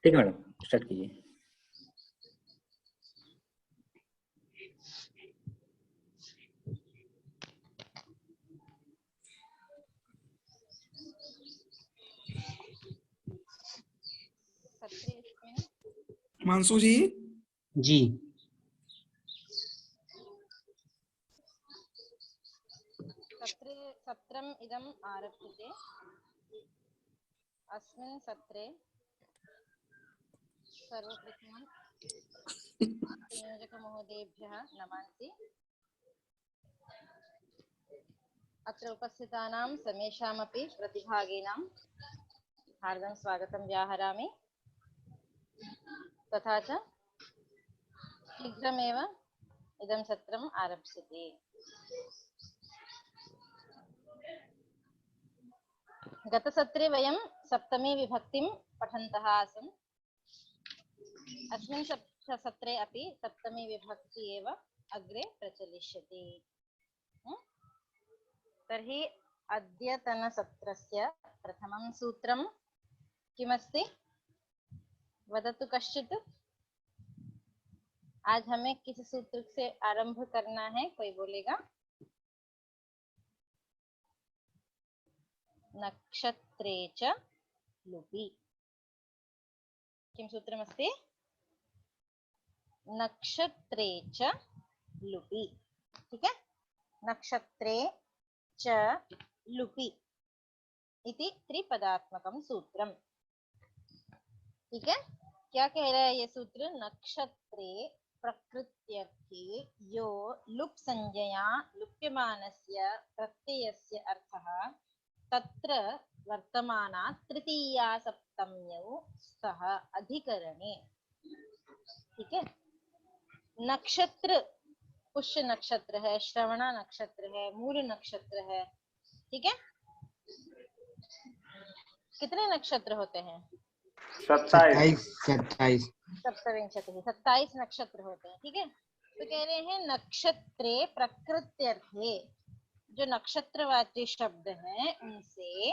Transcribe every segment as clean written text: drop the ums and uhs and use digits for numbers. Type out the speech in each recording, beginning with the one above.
ठीक है madam, start कीजिए। मानसू जी जी सत्रम् इदम् आरभ्यते। अस्मिन् सत्रे सर्वप्रथमं संयोजकमहोदयेभ्यः नमांसि। अत्र उपस्थितानां समेषामपि प्रतिभागिनां हार्दं स्वागतं व्याहरामि। तथा च शीघ्रमेव इदं सत्रम् आरप्स्यते। गतसत्रे वयं सप्तमी विभक्तिं पठन्तः आसम्। अस्मिन् सत्रे अपि सप्तमी विभक्ति एव अग्रे प्रचलिष्यति। तर्हि अद्यतनसत्रस्य प्रथमं सूत्रं किमस्ति? वदतु कश्चित्। आज हमें किस सूत्र से आरंभ करना है, कोई बोलेगा? नक्षत्रे च लुपि। किं सूत्रमस्ति? नक्षत्रे च लुपि। ठीक है, नक्षत्रे च लुपि इति त्रिपदात्मकं सूत्रम्। ठीक है, क्या कह रहा है ये सूत्र? नक्षत्रे प्रकृत्यर्थे यो लुप् संज्ञया लुप्यमानस्य प्रत्ययस्य अर्थः तत्र वर्तमानात् तृतीया सप्तम्यौ स्तः अधिकरणे। ठीक है, नक्षत्र पुष्य नक्षत्र है, श्रवणा नक्षत्र है, मूल नक्षत्र है। ठीक है, कितने नक्षत्र होते हैं? 27 27 नक्षत्र होते हैं। ठीक है, तो कह रहे हैं नक्षत्रे प्रकृत्यर्थे, जो नक्षत्रवाची शब्द हैं उनसे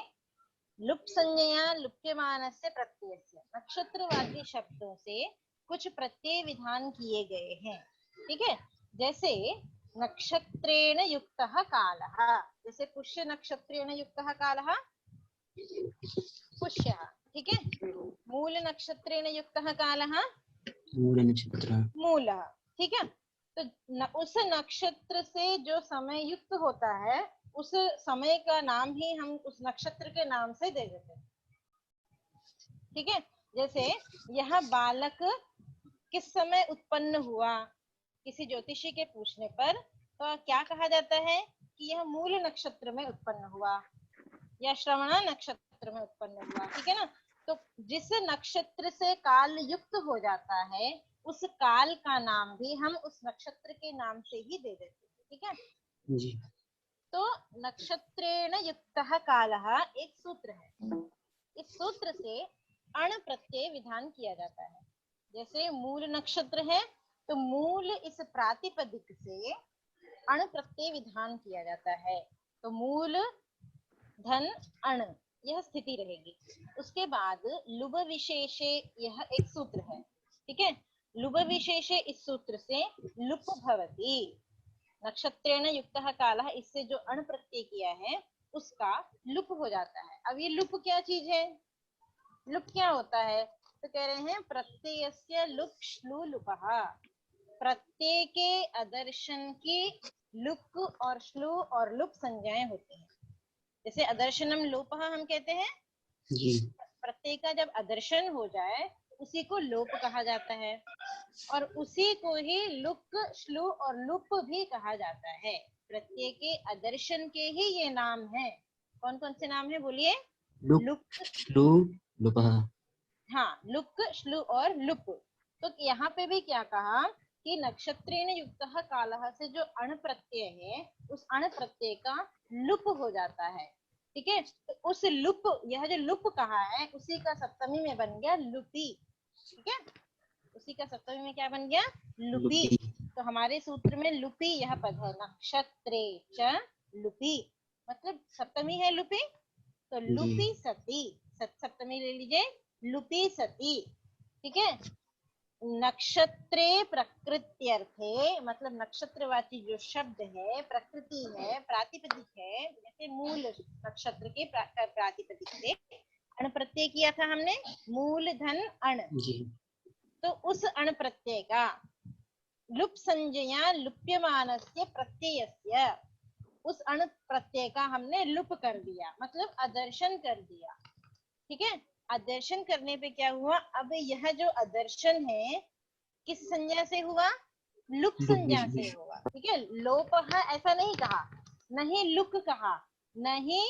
लुप् संज्ञया लुप्यमानस्य प्रत्ययस्य, नक्षत्रवाची शब्दों से कुछ प्रत्यय विधान किए गए हैं। ठीक है, जैसे नक्षत्रेण युक्तः कालः, जैसे पुष्य नक्षत्रेण युक्तः कालः पुष्यः। ठीक है, मूल नक्षत्रेण युक्तः कालः मूल नक्षत्र मूलः। ठीक है, तो उस नक्षत्र से जो समय युक्त होता है उस समय का नाम ही हम उस नक्षत्र के नाम से दे देते हैं। ठीक है, जैसे यह बालक किस समय उत्पन्न हुआ, किसी ज्योतिषी के पूछने पर तो क्या कहा जाता है कि यह मूल नक्षत्र में उत्पन्न हुआ या श्रवणा नक्षत्र में उत्पन्न हुआ। ठीक है ना, तो जिस नक्षत्र से काल युक्त हो जाता है उस काल का नाम भी हम उस नक्षत्र के नाम से ही दे देते हैं। ठीक है जी। तो नक्षत्रेण युक्तः कालः एक सूत्र है। इस सूत्र से अण प्रत्यय विधान किया जाता है। जैसे मूल नक्षत्र है तो मूल इस प्रातिपदिक से अण प्रत्यय विधान किया जाता है, तो मूल धन अण यह स्थिति रहेगी। उसके बाद लुब विशेषे यह एक सूत्र है। ठीक है, लुब विशेषे इस सूत्र से लुप भवति, नक्षत्रेण युक्तः कालः, इससे जो अण प्रत्यय किया है उसका लुप हो जाता है। अब ये लुप क्या चीज है? लुप क्या होता है? तो कह रहे हैं प्रत्ययस्य लुप श्लू लुपः, प्रत्यय के अदर्शन की लुप और श्लू और लुप संज्ञाएं होती हैं। जैसे अदर्शनम लोपः हम कहते हैं जी। प्रत्यय का जब अदर्शन हो जाए उसी को लोप कहा जाता है, और उसी को ही लुक श्लू और लुप भी कहा जाता है। प्रत्यय के अदर्शन के ही ये नाम है। कौन कौन से नाम है बोलिए? लुक श्लू लुपः। हाँ, लुक श्लू और लुप। तो यहाँ पे भी क्या कहा कि नक्षत्रेण युक्तः कालः से जो अण प्रत्यय है उस अण प्रत्यय का लुप हो जाता है। ठीक है, तो उस लुप, यह जो लुप कहा है उसी का सप्तमी में बन गया लुपी। ठीक है, उसी का सप्तमी में क्या बन गया? लुपी। तो हमारे सूत्र में लुपी यह पद है, नक्षत्रे च लुपी, मतलब सप्तमी है लुपी, तो लुपी सती, सप्तमी ले लीजिए, लुपी सती। ठीक है। नक्षत्रे प्रकृत्यर्थे मतलब नक्षत्रवाची जो शब्द है प्रकृति है प्रातिपदिक है, जैसे मूल नक्षत्र के प्रातिपदिक से अण प्रत्यय किया था हमने, मूल धन अण, जी तो उस अण प्रत्यय का लुप संज्ञा लुप्यमानस्य प्रत्ययस्य, उस अण प्रत्यय का हमने लुप कर दिया मतलब अदर्शन कर दिया। ठीक है। अदर्शन करने पे क्या हुआ, अब यह जो अदर्शन है किस संज्ञा से हुआ, लुक संज्ञा से हुआ। ठीक है। लोपः ऐसा नहीं कहा, नहीं लुक कहा, नहीं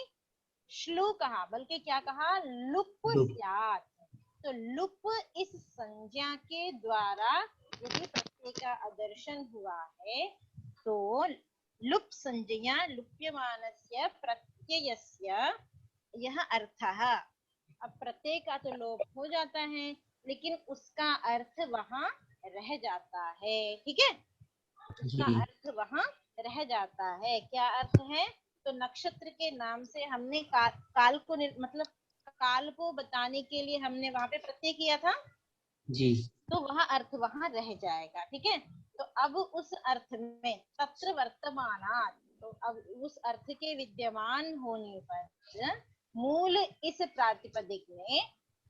श्लू कहा, बल्कि क्या कहा, लुप स्यात्। तो लुप इस संज्ञा के द्वारा यदि प्रत्यय का अदर्शन हुआ है तो लुप संज्ञा लुप्यमानस्य प्रत्ययस्य यह अर्थः। अब प्रत्यय का तो लोप हो जाता है लेकिन उसका अर्थ वहां रह जाता है। ठीक है। उसका अर्थ वहां रह जाता है। क्या अर्थ है, तो नक्षत्र के नाम से हमने काल को मतलब काल को बताने के लिए हमने वहां पे प्रत्यय किया था जी, तो वह अर्थ वहां रह जाएगा। ठीक है। तो अब उस अर्थ में तत्र वर्तमानात्, तो अब उस अर्थ के विद्यमान होने पर मूल इस प्रातिपदिक में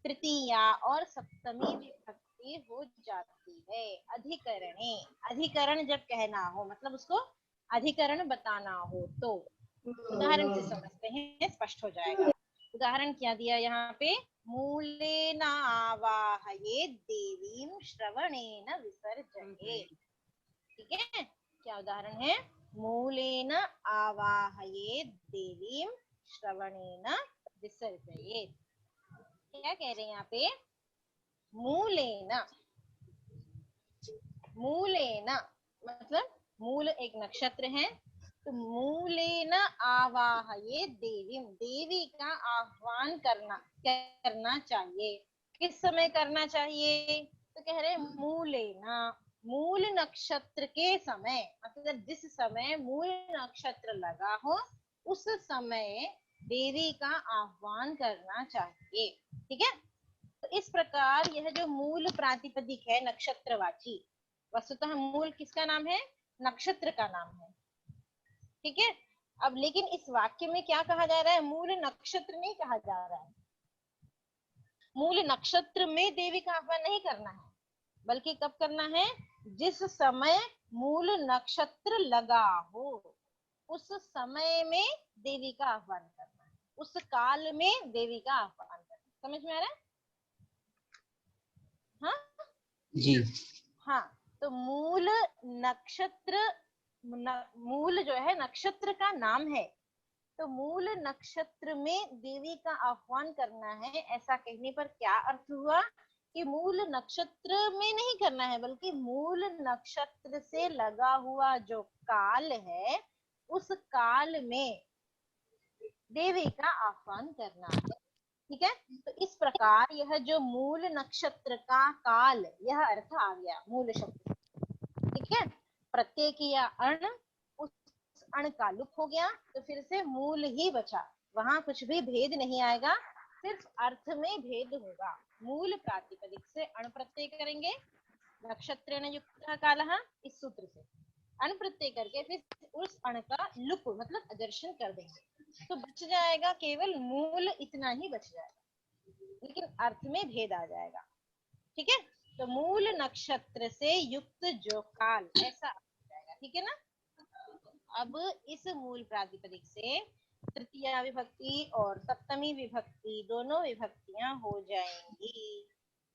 तृतीया और सप्तमी विभक्ति हो जाती है। अधिकरणे, अधिकरण जब कहना हो मतलब उसको अधिकरण बताना हो तो उदाहरण से समझते हैं, स्पष्ट हो जाएगा। उदाहरण क्या दिया यहाँ पे, मूलेन आवाहयेत् देवीं श्रवणेन विसर्जयेत्। ठीक है। क्या उदाहरण है, मूलेन आवाहयेत् देवीं श्रवणेन विसर्जयेत्। क्या कह रहे हैं यहाँ पे, मूलेन, मूलेन मतलब मूल एक नक्षत्र है, तो मूलेन आवाहयेत् देवीं, देवी का आह्वान करना चाहिए। किस समय करना चाहिए, तो कह रहे मूलेन, मूल नक्षत्र के समय, मतलब जिस समय मूल नक्षत्र लगा हो उस समय देवी का आह्वान करना चाहिए। ठीक है। तो इस प्रकार यह जो मूल प्रातिपदिक है नक्षत्रवाची, वस्तुतः मूल किसका नाम है, नक्षत्र का नाम है। ठीक है। अब लेकिन इस वाक्य में क्या कहा जा रहा है, मूल नक्षत्र नहीं कहा जा रहा है। मूल नक्षत्र में देवी का आह्वान नहीं करना है, बल्कि कब करना है, जिस समय मूल नक्षत्र लगा हो उस समय में देवी का आह्वान करना है, उस काल में देवी का आह्वान करना। समझ में आ रहा है? हाँ जी, हाँ। तो मूल नक्षत्र, मूल जो है नक्षत्र का नाम है, तो मूल नक्षत्र में देवी का आह्वान करना है। ऐसा कहने पर क्या अर्थ हुआ कि मूल नक्षत्र में नहीं करना है, बल्कि मूल नक्षत्र से लगा हुआ जो काल है उस काल में देवी का आह्वान करना है। ठीक है। तो इस प्रकार यह जो मूल नक्षत्र का काल, यह अर्थ आ गया मूल शब्द। ठीक है। प्रत्यय किया अण, उस अण का लुप हो गया, तो फिर से मूल ही बचा, वहां कुछ भी भेद नहीं आएगा, सिर्फ अर्थ में भेद होगा। मूल प्रातिपदिक से अण प्रत्यय करेंगे, नक्षत्रेण युक्तः कालः, इस सूत्र से अण प्रत्यय करके फिर उस अण का लुप मतलब अदर्शन कर देंगे, तो बच जाएगा केवल मूल, इतना ही बच जाएगा, लेकिन अर्थ में भेद आ जाएगा। ठीक है। तो मूल नक्षत्र से युक्त जो काल, ऐसा हो जाएगा। ठीक है ना। अब इस मूल प्रातिपदिक से तृतीया विभक्ति और सप्तमी विभक्ति दोनों विभक्तियां हो जाएंगी,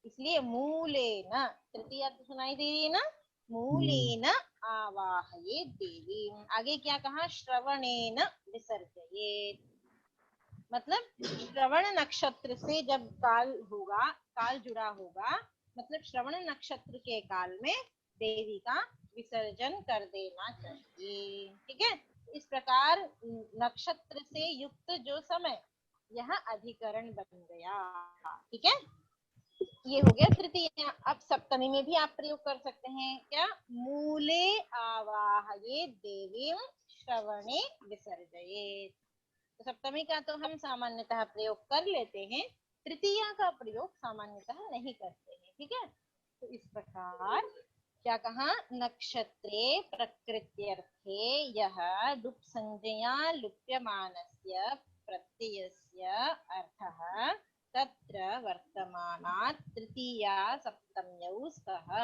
इसलिए मूलेन, तृतीया तो सुनाई दे रही है ना, मूलेन आवाहयेत् देवीं। आगे क्या कहा, श्रवणेन विसर्जयेत्, मतलब श्रवण नक्षत्र से जब काल होगा, काल जुड़ा होगा, मतलब श्रवण नक्षत्र के काल में देवी का विसर्जन कर देना चाहिए। ठीक है। इस प्रकार नक्षत्र से युक्त जो समय, यह अधिकरण बन गया। ठीक है। ये हो गया तृतीय। अब सप्तमी में भी आप प्रयोग कर सकते हैं, क्या, मूले आवाहयेत् देवीं श्रवणे विसर्जयेत्। तो सप्तमी का तो हम सामान्यतः प्रयोग कर लेते हैं, तृतीया का प्रयोग सामान्यतः नहीं करते हैं। ठीक है, तो इस प्रकार क्या कहा, नक्षत्रे प्रकृत्यर्थे यह लुप् संज्ञया लुप्यमानस्य प्रत्ययस्य अर्थः तत्र वर्तमानात् तृतीया सप्तम्यौ स्तः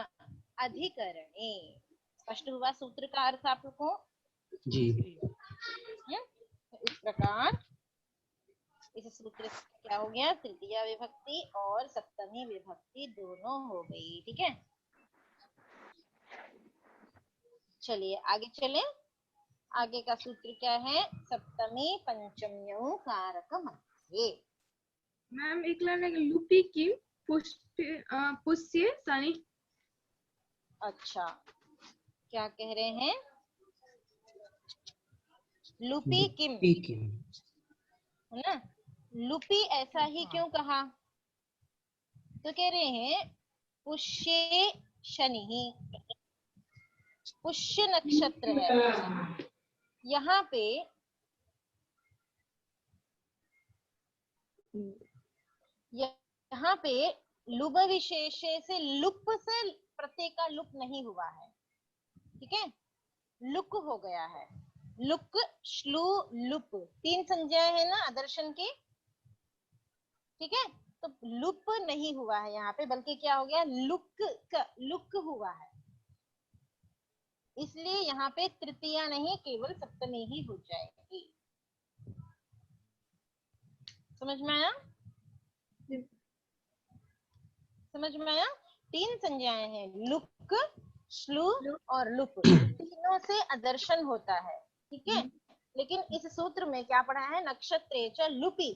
अधिकरणे। स्पष्ट हुआ सूत्र का अर्थ आप लोगों को? जी। तो इस प्रकार इस सूत्र से क्या हो गया, तृतीया विभक्ति और सप्तमी विभक्ति दोनों हो गई। ठीक है, चलिए आगे चले। आगे का सूत्र क्या है, सप्तमी पंचम्यों कारक मध्ये। मैम एक लाइन है, लुपी किम पुष्य सनी। अच्छा, क्या कह रहे हैं, लुपी किम है ना, लुपी ऐसा ही क्यों कहा, तो कह रहे हैं पुष्य शनि, पुष्य नक्षत्र है। यहाँ पे लुब विशेषे से लुप से प्रत्यय का लुप नहीं हुआ है। ठीक है, लुक हो गया है, लुक श्लू लुप, तीन संज्ञाएं है ना आदर्शन की। ठीक है, तो लुप नहीं हुआ है यहाँ पे, बल्कि क्या हो गया, लुक हुआ है। इसलिए यहाँ पे तृतीया नहीं केवल सप्तमी ही हो जाएगी। समझ में आया? समझ में आया? तीन संज्ञाएं हैं, लुक, श्लू और लुप, तीनों से अदर्शन होता है। ठीक है, लेकिन इस सूत्र में क्या पढ़ा है, नक्षत्रे च लुपी,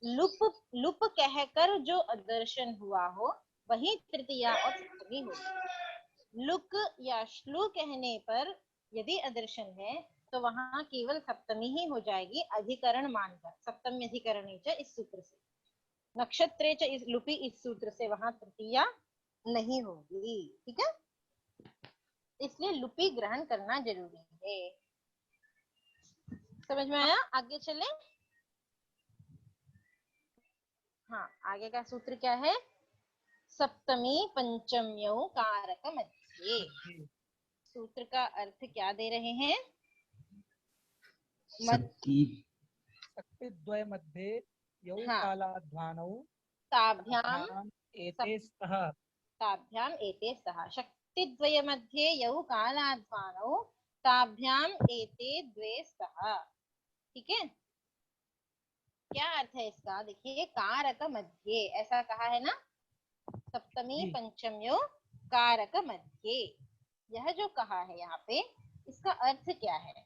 लुप कहकर जो अदर्शन हुआ हो वही तृतीया और सप्तमी होगी। लुक या श्लू कहने पर यदि अदर्शन है तो वहां केवल सप्तमी ही हो जाएगी, अधिकरण मानकर, सप्तमी अधिकरण इस सूत्र से। नक्षत्रे च इस लुपी इस सूत्र से वहां तृतीया नहीं होगी। ठीक है, इसलिए लुपी ग्रहण करना जरूरी है। समझ में आया? आगे चले। हाँ, आगे का सूत्र क्या है, सप्तमी पंचम्यों कारक मध्ये। सूत्र का अर्थ क्या दे रहे हैं, शक्तिद्वय मध्ये यौ कालाध्वानौ ताभ्याम एते स्तः। ताभ्याम एते स्तः। शक्तिद्वय मध्ये यौ कालाध्वानौ ताभ्याम एते द्वे स्तः। ठीक है, क्या अर्थ है इसका, देखिए, कारक मध्ये ऐसा कहा है ना, सप्तमी पंचम्यों कारक मध्ये, यह जो कहा है यहाँ पे, इसका अर्थ क्या है,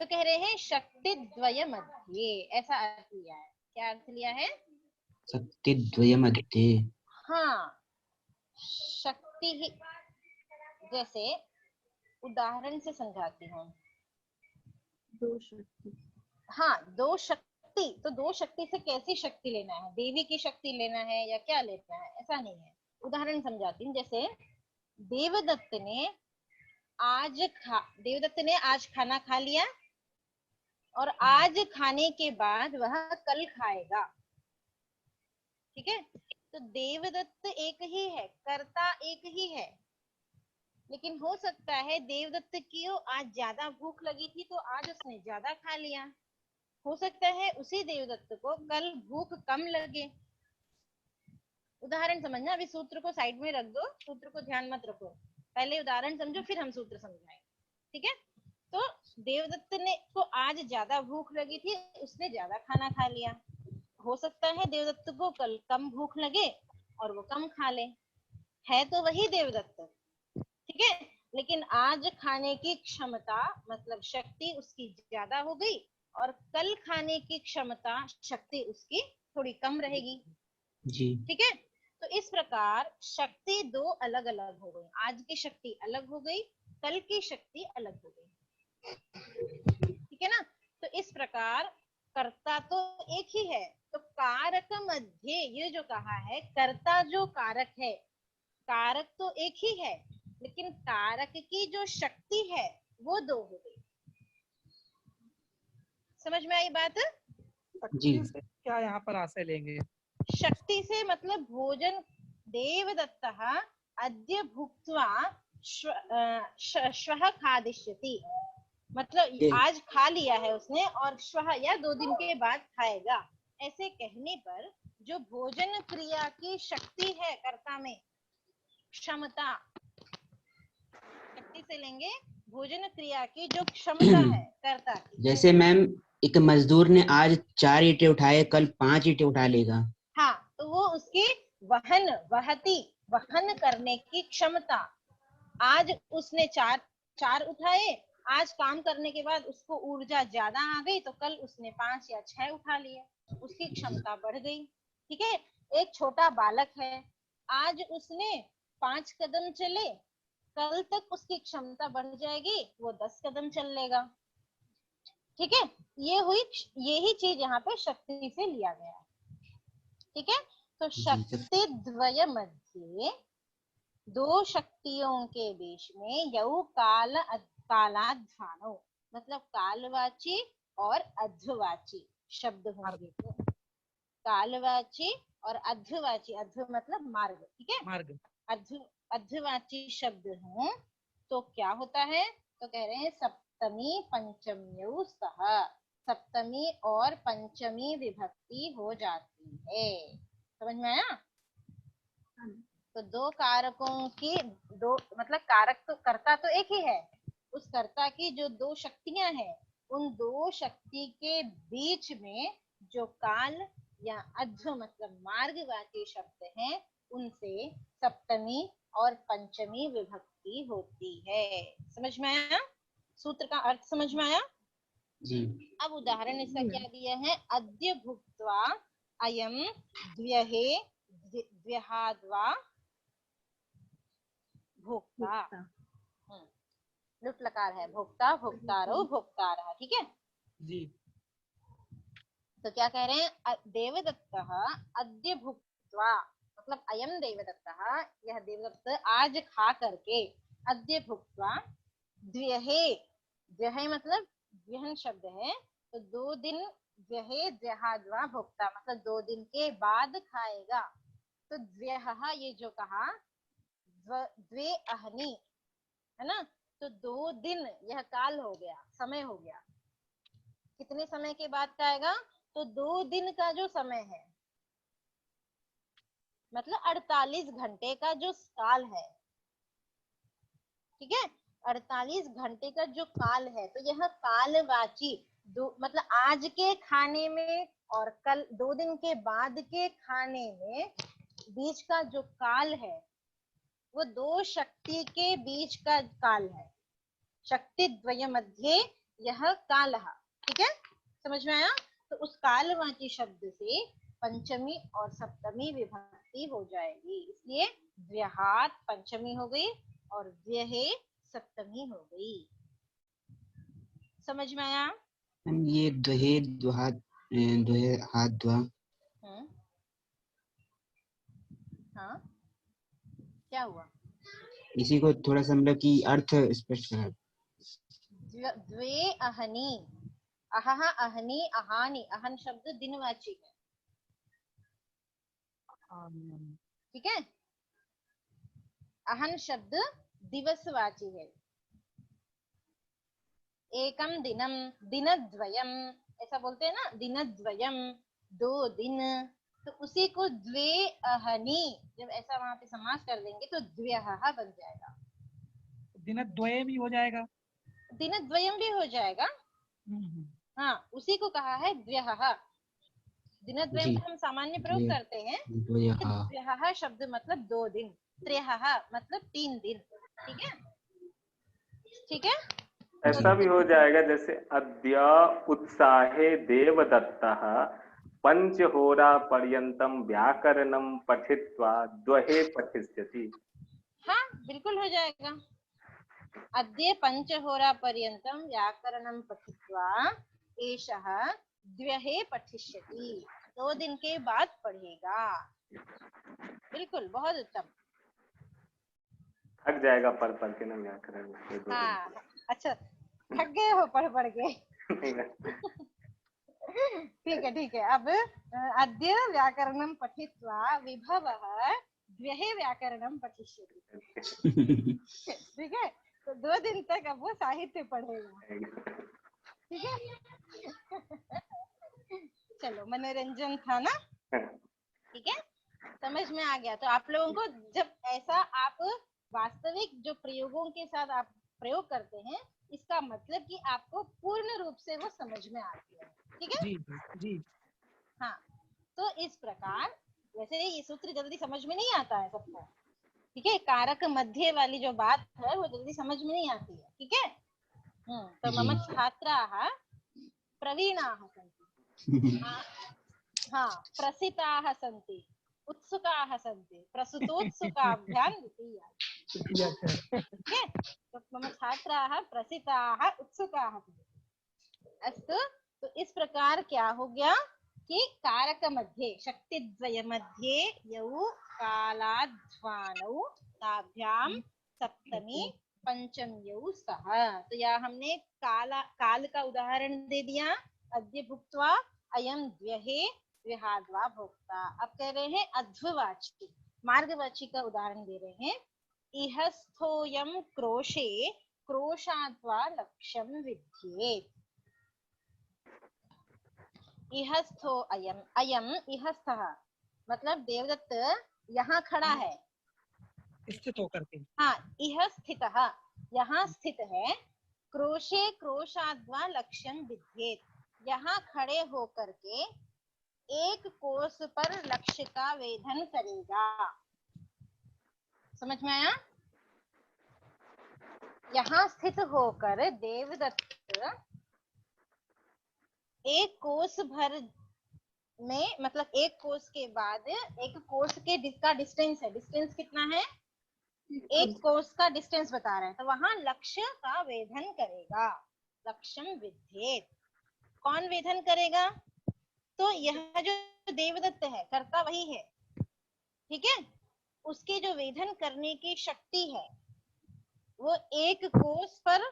तो कह रहे हैं शक्ति द्वय मध्ये, ऐसा अर्थ लिया है। क्या अर्थ लिया है, शक्ति द्वय मध्ये। हाँ, शक्ति ही, जैसे उदाहरण से समझाती हूँ। दो शक्ति, हाँ, दो शक्ति, तो दो शक्ति से कैसी शक्ति लेना है, देवी की शक्ति लेना है या क्या लेना है, ऐसा नहीं है। उदाहरण समझाती हूँ, जैसे देवदत्त ने आज खाना खा लिया और आज खाने के बाद वह कल खाएगा। ठीक है, तो देवदत्त एक ही है, कर्ता एक ही है, लेकिन हो सकता है देवदत्त की आज ज्यादा भूख लगी थी तो आज उसने ज्यादा खा लिया। हो सकता है उसी देवदत्त को कल भूख कम लगे। उदाहरण समझना, अभी सूत्र को साइड में रख दो, सूत्र को ध्यान मत रखो, पहले उदाहरण समझो फिर हम सूत्र समझाएंगे। ठीक है, तो देवदत्त ने को आज ज्यादा भूख लगी थी, उसने ज्यादा खाना खा लिया। हो सकता है देवदत्त को कल कम भूख लगे और वो कम खा ले, है तो वही देवदत्त। ठीक है, लेकिन आज खाने की क्षमता मतलब शक्ति उसकी ज्यादा हो गई और कल खाने की क्षमता शक्ति उसकी थोड़ी कम रहेगी जी। ठीक है, तो इस प्रकार शक्ति दो अलग अलग हो गई, आज की शक्ति अलग हो गई, कल की शक्ति अलग हो गई। ठीक है ना, तो इस प्रकार कर्ता तो एक ही है, तो कारक मध्य ये जो कहा है, कर्ता जो कारक है, कारक तो एक ही है, लेकिन कारक की जो शक्ति है वो दो हो गई। समझ में आई बात? जी। क्या यहाँ पर आशय लेंगे? शक्ति से मतलब भोजन देवदत्तः अद्य भुक्त्वा श्वः खादिष्यति, मतलब आज खा लिया है उसने और श्वः या 2 दिन के बाद खाएगा। ऐसे कहने पर जो भोजन क्रिया की शक्ति है कर्ता में, क्षमता, शक्ति से लेंगे भोजन क्रिया की जो क्षमता है कर्ता की। जैसे मैम एक मजदूर ने आज 4 ईंटें उठाए, कल 5 ईंटें उठा लेगा। हाँ, तो वो उसकी वहन करने की क्षमता, आज उसने चार उठाए, आज काम करने के बाद उसको ऊर्जा ज्यादा आ गई तो कल उसने 5 या 6 उठा लिए, उसकी क्षमता बढ़ गई। ठीक है, एक छोटा बालक है, आज उसने 5 कदम चले, कल तक उसकी क्षमता बढ़ जाएगी, वो 10 कदम चल लेगा। ठीक है, यही चीज यहाँ पे शक्ति से लिया गया है। ठीक है, तो शक्ति द्वय मध्य, 2 शक्तियों के बीच में यौ कालाध्वानो, मतलब कालवाची और अध्ववाची शब्द होंगे। तो कालवाची और अध्ववाची, अध्व मतलब मार्ग, ठीक है, मार्ग, अध्ववाची शब्द हो तो क्या होता है, तो कह रहे हैं सप्तमी पंचम्यौ सह, सप्तमी और पंचमी विभक्ति हो जाती है। समझ में आया? तो 2 कारकों की मतलब कारक तो कर्ता तो एक ही है, उस कर्ता की जो 2 शक्तियां हैं, उन 2 शक्ति के बीच में जो काल या अध्व मतलब मार्गवाची शब्द हैं, उनसे सप्तमी और पंचमी विभक्ति होती है। समझ में आया? सूत्र का अर्थ समझ में आया जी। अब उदाहरण इसका क्या दिया है, अद्य भुक्त्वा अयम द्व्यहे द्व्यहाद्वा भोक्ता, लुट लकार है, भोक्ता भोक्तारो भोक्तारः। ठीक है जी। तो क्या कह रहे हैं, देवदत्तः अद्य भुक्त्वा, मतलब अयम देवदत्तः, यह देवदत्त आज खा करके, अद्य भुक्त्वा द्व्यहे, द्व्यहे मतलब द्व्यहन शब्द है, तो 2 दिन, द्व्यहे द्व्यहाद्वा भोक्ता मतलब 2 दिन के बाद खाएगा। तो द्व्यः ये जो कहा, द्वे अहनी है ना, तो 2 दिन यह काल हो गया, समय हो गया, कितने समय के बाद खाएगा, तो 2 दिन का जो समय है, मतलब 48 घंटे का जो काल है। ठीक है, 48 घंटे का जो काल है, तो यह कालवाची, मतलब आज के खाने में और कल 2 दिन के बाद के खाने में बीच का जो काल है, वो 2 शक्ति के बीच का काल है, शक्ति द्वय मध्य यह कालः। ठीक है, समझ में आया? तो उस कालवाची शब्द से पंचमी और सप्तमी विभक्ति हो जाएगी, इसलिए द्व्यहात पंचमी हो गई और द्व्यहे सप्तमी हो गई। समझ में आया? ये द्वहे द्वहाद्वा, हाँ क्या हुआ? इसी को थोड़ा सा मतलब कि अर्थ स्पष्ट करा। द्वे अहनी, अहह अहनी अहानी, अहन शब्द दिनवाची है। ठीक है, अहन शब्द दिवसवाची है। एकम दिनम, दिनद्वयम, ऐसा बोलते हैं ना, दिनद्वयम 2 दिन, तो उसी को द्वे अहनी, जब ऐसा वहां पे समास कर देंगे तो द्व्यः बन जाएगा। दिनद्वयम भी हो जाएगा, दिनद्वयम भी हो जाएगा। हाँ, उसी को कहा है द्व्यः। दिनद्वयम का हम सामान्य प्रयोग करते हैं, द्व्यः शब्द मतलब 2 दिन, त्र्यः मतलब 3 दिन। ठीक है, ठीक है, ऐसा भी हो जाएगा जैसे अद्य उत्साहे देवदत्तः पंचहोरा पर्यंतम व्याकरणम पठित्वा द्वहे पठिष्यति। हाँ बिल्कुल हो जाएगा, अद्य पंचहोरा पर्यंतम व्याकरणम पठित्वा एषः द्वहे पठिष्यति, 2 दिन के बाद पढ़ेगा। बिल्कुल, बहुत उत्तम। थक जाएगा पढ़ के ना व्याकरण। हाँ अच्छा, थक गए हो पढ़ के? ठीक है, ठीक है। अब अद्य व्याकरणम पठित्वा विभवः द्व्यहे व्याकरणम पठिष्यति। ठीक है, तो 2 दिन तक अब वो साहित्य पढ़ेगा। ठीक है। चलो, मनोरंजन था ना। ठीक है, समझ में आ गया। तो आप लोगों को जब ऐसा आप वास्तविक जो प्रयोगों के साथ आप प्रयोग करते हैं, इसका मतलब कि आपको पूर्ण रूप से वो समझ में आती है। ठीक है जी जी। हाँ, तो इस प्रकार वैसे ये सूत्र जल्दी समझ में नहीं आता है सबको। ठीक है, कारक मध्य वाली जो बात है वो जल्दी समझ में नहीं आती है। ठीक है। तो मम छात्राः प्रवीणाः सन्ति, हाँ, प्रसिताः सन्ति, उत्सुकाः सन्ति, प्रसुतोत्सुकाभ्यां द्वितीया। ठीक है, तो मम छात्राः प्रसिताः उत्सुकाः सन्ति। अस्तु, तो इस प्रकार क्या हो गया कि कारक मध्ये शक्तिद्वय मध्ये यौ कालाध्वानौ ताभ्यां सप्तमी पंचम्यौ सह। तो यहाँ हमने काल का उदाहरण दे दिया, अद्य भुक्त्वा अयम द्व्यहे द्विहाद्वा भोक्ता। अब कह रहे हैं अध्ववाची मार्गवाची का उदाहरण दे रहे हैं। इहस्थोयम क्रोशे क्रोशाद्वा लक्ष्यम विद्येत। इहस्थो अयम, अयम इहस्थः मतलब देवदत्त यहाँ खड़ा है, स्थित होकर के। हाँ, इह स्थितः यहाँ स्थित है। क्रोशे क्रोशाद्वा लक्ष्यम विद्येत, यहाँ खड़े होकर के एक कोस पर लक्ष्य का वेधन करेगा। समझ में आया? यहाँ स्थित होकर देवदत्त एक कोस भर में, मतलब एक कोस के बाद एक कोस के का डिस्टेंस है, डिस्टेंस कितना है, एक कोस का डिस्टेंस बता रहे हैं, तो वहां लक्ष्य का वेधन करेगा। लक्ष्यम विद्येत, कौन वेधन करेगा? तो यह जो देवदत्त है, कर्ता वही है। ठीक है, उसके जो वेधन करने की शक्ति है वो एक कोस पर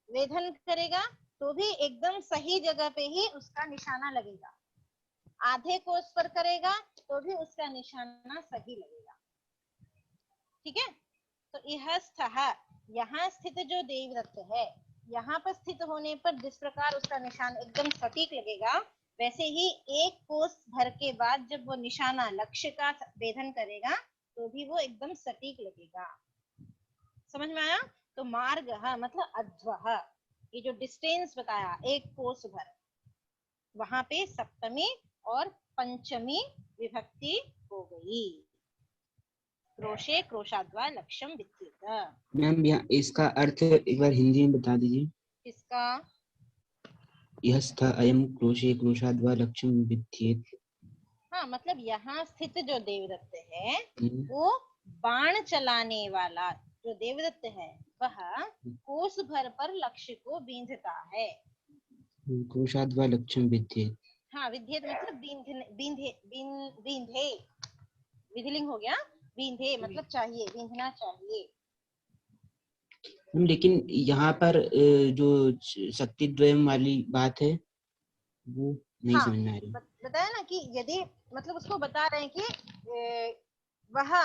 वेधन करेगा तो भी एकदम सही जगह पे ही उसका निशाना लगेगा। आधे कोस पर करेगा तो भी उसका निशाना सही लगेगा। ठीक है, तो यह स्थः, यहाँ स्थित जो देवदत्त है, यहाँ पर स्थित होने पर जिस प्रकार उसका निशान एकदम सटीक लगेगा, वैसे ही एक कोस भर के बाद जब वो निशाना लक्ष्य का वेधन करेगा तो भी वो एकदम सटीक लगेगा। समझ में आया? तो मार्ग मतलब अध्वः, ये जो डिस्टेंस बताया एक कोस भर, वहां पे सप्तमी और पंचमी विभक्ति हो गई। क्रोशे क्रोशाद्वा लक्ष्यम विद्येत। मैम यहाँ इसका अर्थ एक बार हिंदी में बता दीजिए। किसका? यह स्था अयम क्रोशे क्रोशाद्वा लक्ष्यम विद्येत। हाँ, मतलब यहाँ स्थित जो देवदत्त है वो बाण चलाने वाला जो देवदत्त है वह कोस भर पर लक्ष्य को बींधता है। क्रोशाद्वा लक्ष्यम विद्येत। हाँ, विद्येत मतलब बींधे, बींधे विधिलिंग हो गया। बींधे मतलब चाहिए, बींधना चाहिए। लेकिन यहाँ पर जो शक्तिद्वयम वाली बात है वो नहीं समझ में आ रही। बताया ना कि यदि मतलब उसको बता रहे हैं कि वह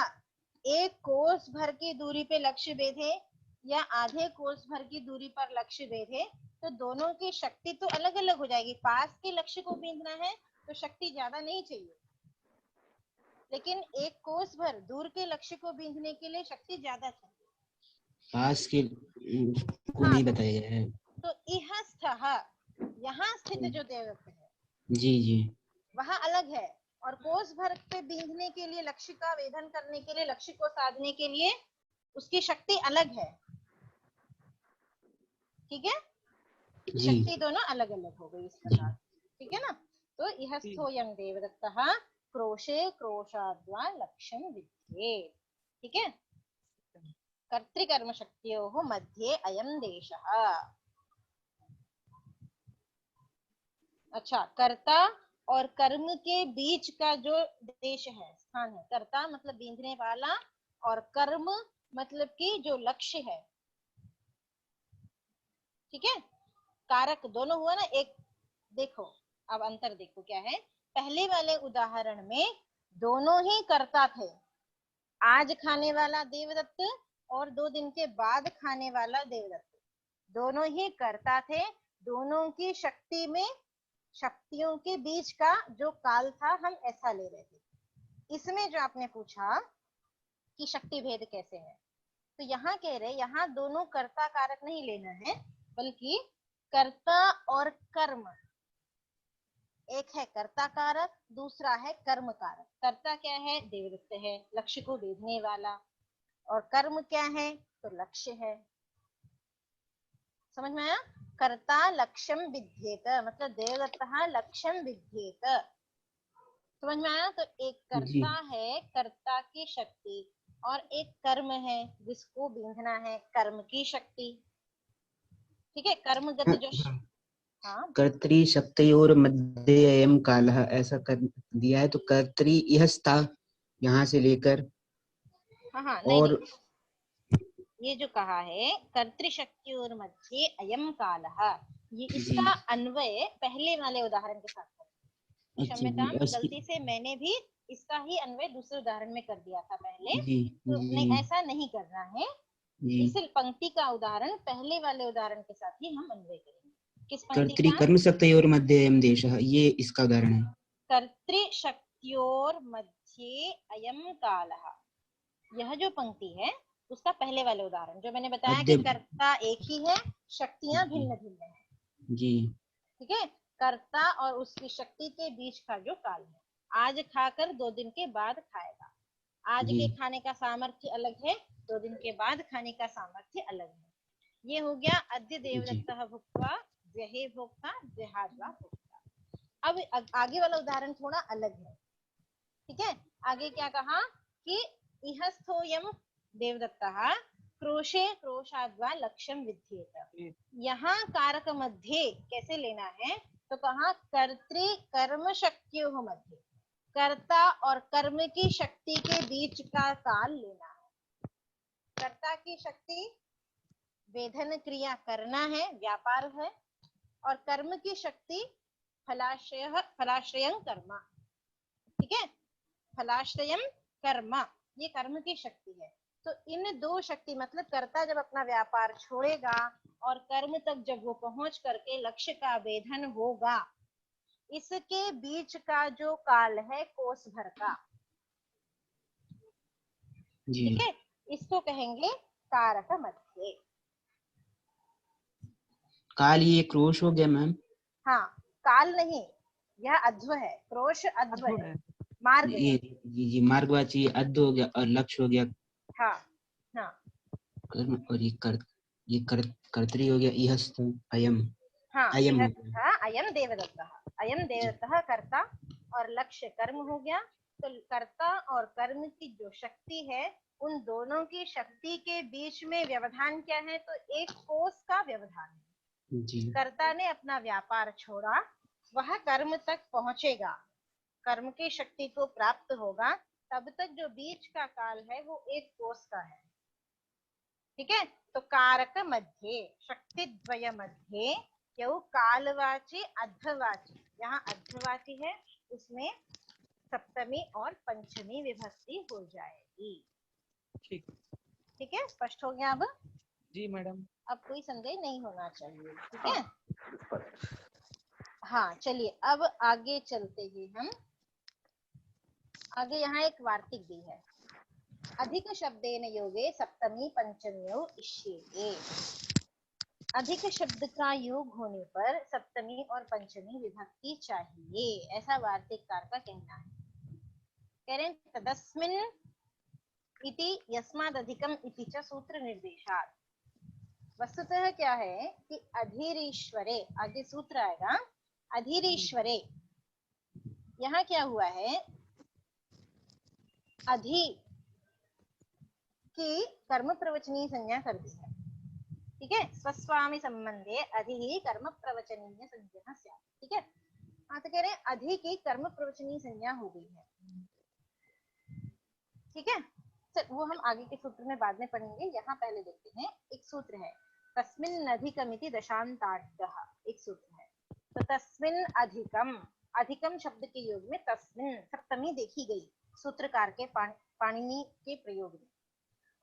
एक कोस भर की दूरी पे लक्ष्य बेधे या आधे कोस भर की दूरी पर लक्ष्य बेधे, तो दोनों की शक्ति तो अलग अलग हो जाएगी। पास के लक्ष्य को बींधना है तो शक्ति ज्यादा नहीं चाहिए, लेकिन एक कोस भर दूर के लक्ष्य को बींधने के लिए शक्ति ज्यादा चाहिए। पास के को नहीं बताया गया है। तो इह स्थः, यहाँ स्थित जो देवदत्त है जी जी, वह अलग है, और कोस भर पे बींधने के लिए, लक्ष्य का वेधन करने के लिए, लक्ष्य को साधने के लिए उसकी शक्ति अलग है। ठीक है, शक्ति दोनों अलग अलग हो गई इस प्रकार। ठीक है ना? तो यह स्थोयं देवदत्तः क्रोशे क्रोशाद्वा लक्ष्यं विद्येत। ठीक है, कर्तृकर्म शक्तियों मध्ये अयं देशः। अच्छा, कर्ता और कर्म के बीच का जो देश है, स्थान है। कर्ता मतलब बींधने वाला और कर्म मतलब कि जो लक्ष्य है। ठीक है, कारक दोनों हुआ ना एक। देखो अब अंतर देखो क्या है। पहले वाले उदाहरण में दोनों ही कर्ता थे, आज खाने वाला देवदत्त और 2 दिन के बाद खाने वाला देवदत्त, दोनों ही कर्ता थे। दोनों की शक्ति में, शक्तियों के बीच का जो काल था, हम ऐसा ले रहे थे। इसमें जो आपने पूछा कि शक्ति भेद कैसे है, तो यहाँ कह रहे, यहाँ दोनों कर्ता कारक नहीं लेना है, बल्कि कर्ता और कर्म, एक है कर्ता कारक, दूसरा है कर्म कारक। कर्ता क्या है? देवदत्त है, लक्ष्य को भेदने वाला। और कर्म क्या है? तो लक्ष्य है। समझ में आया? कर्ता लक्ष्यम विद्येत, मतलब देवदत्तः लक्ष्यम विद्येत। समझ में आया? तो एक जी कर्ता है, कर्ता की शक्ति, और एक कर्म है जिसको बींधना है, कर्म की शक्ति। ठीक है, कर्मगत जो हाँ कर्तरी शक्तयोर मध्ये अयम कालः, ऐसा कर दिया है। तो कर्तरी यह था यहाँ से लेकर, हाँ हाँ नहीं, और नहीं, ये जो कहा है कर्तृशक्तियोर मध्ये अयम कालः, ये जी इसका अन्वय पहले वाले उदाहरण के साथ करें। अच्छा क्षम्यताम, जी गलती से मैंने भी इसका ही अन्वय दूसरे उदाहरण में कर दिया था पहले, जी तो जी नहीं, ऐसा नहीं करना है। जी। इस पंक्ति का उदाहरण पहले वाले उदाहरण के साथ ही हम अन्वय करेंगे। किस पंक्ति कर्तरी का? कर्म शक्तयोर मध्ये अयम देशः, ये इसका उदाहरण है। कर्तृशक्तियोर मध्ये अयम कालः, यह जो पंक्ति है उसका पहले वाले उदाहरण, जो मैंने बताया कि कर्ता एक ही है, शक्तियां भिन्न भिन्न है। जी ठीक है, कर्ता और उसकी शक्ति के बीच का जो काल है, आज खाकर 2 दिन के बाद खाएगा। आज जी के खाने का सामर्थ्य अलग है, 2 दिन के बाद खाने का सामर्थ्य अलग है। ये हो गया अद्य देवदत्तः भुक्त्वा जहे भोक्ता जहाद्वा भोक्ता। अब आगे वाला उदाहरण थोड़ा अलग है। ठीक है, आगे क्या कहा कि इहस्थोयम देवदत्तः क्रोशे क्रोशाद्वा लक्ष्यम विद्येत। यहाँ कारक मध्य कैसे लेना है, तो कहा कर्तृ कर्म शक्तियों मध्य, कर्ता और कर्म की शक्ति के बीच का काल लेना है। कर्ता की शक्ति वेधन क्रिया करना है, व्यापार है, और कर्म की शक्ति फलाश्रयं कर्म। ठीक है, फलाश्रयं कर्म, ये कर्म की शक्ति है। तो इन दो शक्ति, मतलब कर्ता जब अपना व्यापार छोड़ेगा और कर्म तक जब वो पहुंच करके लक्ष्य का वेधन होगा, इसके बीच का जो काल है कोस भर का, जी। ठीक है, इसको कहेंगे कारक मध्य। काल ये क्रोश हो गया मैम? हाँ, काल नहीं, यह अध्व है, क्रोश अध्व है, मार्ग ये है। जी जी, मार्गवाची अद्ध हो गया और लक्ष्य हो गया हाँ हाँ कर्म, और ये कर्तरी हो गया इहस्त अयम। हाँ, अयम हो यह गया। था अयम देवदत्तः, अयम देवदत्तः कर्ता, और लक्ष्य कर्म हो गया। तो कर्ता और कर्म की जो शक्ति है, उन दोनों की शक्ति के बीच में व्यवधान क्या है, तो एक कोस का व्यवधान है। जी कर्ता ने अपना व्यापार छोड़ा, वह कर्म तक पहुंचेगा, कर्म की शक्ति को प्राप्त होगा, तब तक जो बीच का काल है वो एक कोस का है। ठीक है, तो कारक मध्य, शक्ति द्वय मध्य, यौ कालवाची अद्धवाची, यहाँ अद्धवाची है, उसमें सप्तमी और पंचमी विभक्ति हो जाएगी। ठीक ठीक है, स्पष्ट हो गया अब? जी मैडम। अब कोई संदेह नहीं होना चाहिए। ठीक है, हाँ चलिए अब आगे चलते हैं हम। आगे यहाँ एक वार्तिक दी है, अधिक शब्देन योगे सप्तमी पंचम्यो इष्येते। अधिक शब्द का योग होने पर सप्तमी और पंचमी विभक्ति चाहिए, ऐसा वार्तिककार का कहना है। कह रहे हैं तदस्मिन् इति यस्मादधिकम इति च सूत्र निर्देशात्। वस्तुतः क्या है कि अधीरीश्वरे, आगे सूत्र आएगा, अधीरीश्वरे, यहाँ क्या हुआ है, अधि की कर्म प्रवचनीय संज्ञा कर दी है। ठीक है, स्वस्वामी संबंधे अधि ही कर्म प्रवचनीय संज्ञा स्यात्। ठीक है, हाँ तो कह रहे हैं अधि की कर्म प्रवचनीय संज्ञा हो गई है। ठीक है, सर वो हम आगे के सूत्र में बाद में पढ़ेंगे, यहाँ पहले देखते हैं। एक सूत्र है तस्मिन् अधिकमिति दशांतार्धः, एक सूत्र है। तो तस्मिन् अधिकम, अधिकम शब्द के योग में तस्मिन् सप्तमी देखी गई सूत्रकार के पाणिनि के प्रयोग में।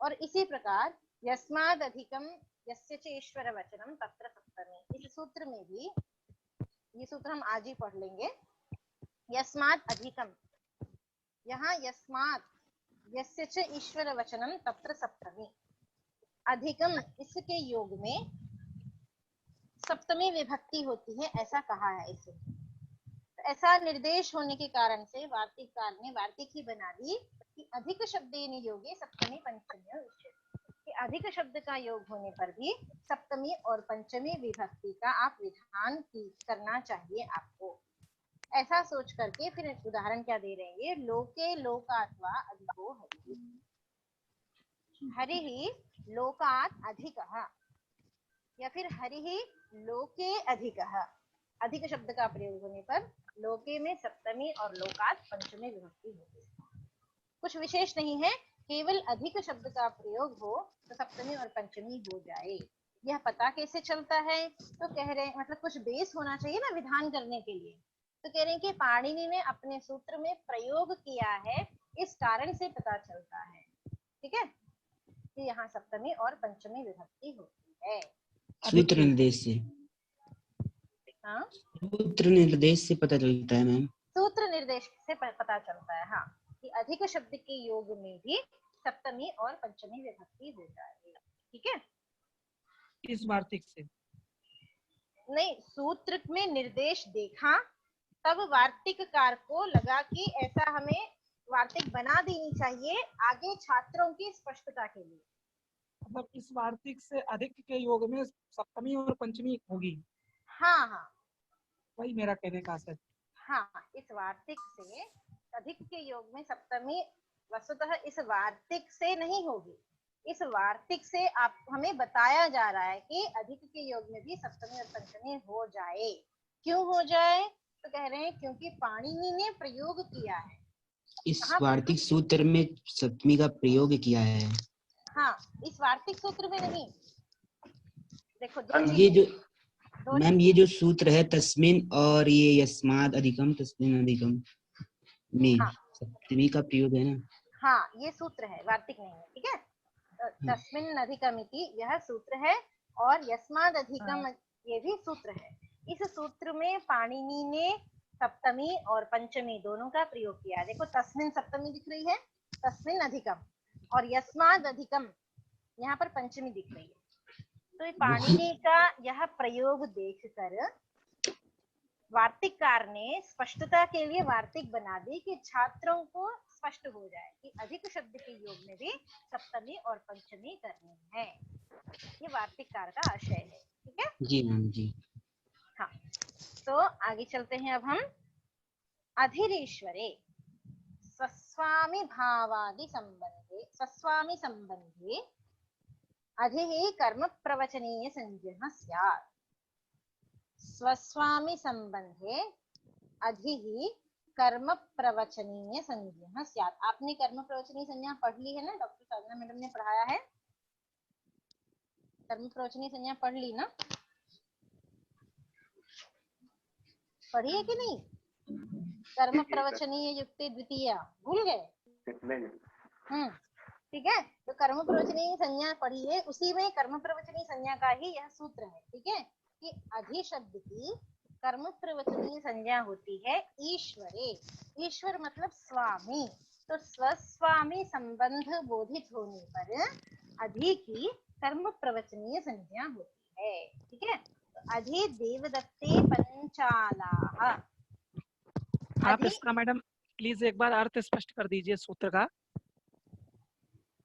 और इसी प्रकार यस्माद् अधिकम यस्य च ईश्वर वचनम तत्र सप्तमी, इस सूत्र में भी, ये सूत्र हम आज ही पढ़ लेंगे। यस्माद् अधिकम, यहाँ यस्मात् यस्य च ईश्वर वचनम तत्र सप्तमी, अधिकम इसके योग में सप्तमी विभक्ति होती है, ऐसा कहा है इसे। तो ऐसा निर्देश होने के कारण से वार्तिककार ने वार्तिक ही बना दी कि अधिक शब्देन योगे सप्तमी पंचमी उच्यते, कि अधिक शब्द का योग होने पर भी सप्तमी और पंचमी विभक्ति का आप विधान करना चाहिए आपको। ऐसा सोच करके फिर उदाहरण क्या दे रहे हैं, लोके लोकात्वा अधिको हरिः, हरिः लोकात् अधिकः, या फिर हरिः लोके अधिकः। अधिक शब्द का प्रयोग होने पर लोके में सप्तमी और लोकात् पंचमी विभक्ति होती है। कुछ विशेष नहीं है, केवल अधिक शब्द का प्रयोग हो तो सप्तमी और पंचमी हो जाए। यह पता कैसे चलता है, तो कह रहे हैं मतलब कुछ बेस होना चाहिए ना विधान करने के लिए। तो कह रहे हैं कि पाणिनि ने अपने सूत्र में प्रयोग किया है, इस कारण से पता चलता है, ठीक है, कि यहाँ सप्तमी और पंचमी विभक्ति होती है। सूत्र निर्देश से, हाँ, सूत्र निर्देश से पता चलता है मैम। सूत्र निर्देश से पता चलता है, हाँ, कि अधिक शब्द के योग में भी सप्तमी और पंचमी विभक्ति हो जाएगी, ठीक है। इस वार्तिक से नहीं, सूत्र में निर्देश देखा, तब वार्तिककार को लगा कि ऐसा हमें वार्तिक बना देनी चाहिए आगे छात्रों की स्पष्टता के लिए। मतलब इस वार्तिक से अधिक के योग में सप्तमी और पंचमी होगी। हाँ हाँ, वही मेरा कहने का आशय। हाँ, इस वार्तिक से अधिक के योग में सप्तमी वस्तुतः इस वार्तिक से नहीं होगी, इस वार्तिक से आप हमें बताया जा रहा है कि अधिक के योग में भी सप्तमी और पंचमी हो जाए। क्यों हो जाए, तो कह रहे हैं क्योंकि पाणिनि ने प्रयोग किया है इस वार्तिक सूत्र में सप्तमी का प्रयोग किया है। हाँ, इस वार्तिक सूत्र में नहीं। देखो ये जो मैम ये जो सूत्र है तस्मिन और ये यस्माद् अधिकम तस्मिन अधिकम में हाँ, सप्तमी का प्रयोग है ना। हाँ, ये सूत्र है, वार्तिक नहीं है, ठीक है। तस्मिन अधिकम इति यह सूत्र है, और यस्माद् अधिकम ये भी सूत्र है। इस सूत्र में पाणिनि ने सप्तमी और पंचमी दोनों का प्रयोग किया है। देखो तस्मिन सप्तमी दिख रही है, तस्मिन अधिकम, और यस्माद् अधिकम यहाँ पर पंचमी दिख रही है। तो ये पाणिनि का यह प्रयोग देखकर वार्तिककार ने स्पष्टता के लिए वार्तिक बना दी कि छात्रों को स्पष्ट हो जाए कि अधिक शब्द के योग में भी सप्तमी और पंचमी करनी है। ये वार्तिककार का आशय है, ठीक है जी मैम जी। हाँ, तो आगे चलते हैं अब हम। अधिरीश्वरे स्वस्वामी भावादि संबंधे, स्वस्वामी संबंधे अधिः कर्म प्रवचनीय संज्ञः स्यात्। स्वस्वामी संबंधे अधिः कर्म प्रवचनीय संज्ञः स्यात्। आपने कर्म प्रवचनीय संज्ञा पढ़ ली है ना, डॉक्टर साधना मैडम ने पढ़ाया है, कर्म प्रवचनीय संज्ञा पढ़ ली ना, पढ़ी है कि नहीं? कर्म प्रवचनीय युक्ति द्वितीय भूल गए? ठीक है, तो कर्म प्रवचनीय संज्ञा पढ़ी है, उसी में कर्म प्रवचनीय संज्ञा का ही यह सूत्र है, ठीक है, कि अधि शब्द की कर्म प्रवचनीय संज्ञा होती है ईश्वरे। ईश्वर मतलब स्वामी, तो स्वस्वामी संबंध बोधित होने पर अधि की कर्म प्रवचनीय संज्ञा होती है, ठीक है। तो अधि देवदत्ते पंचालाः। आप इसका मैडम प्लीज एक बार अर्थ स्पष्ट कर दीजिए सूत्र का।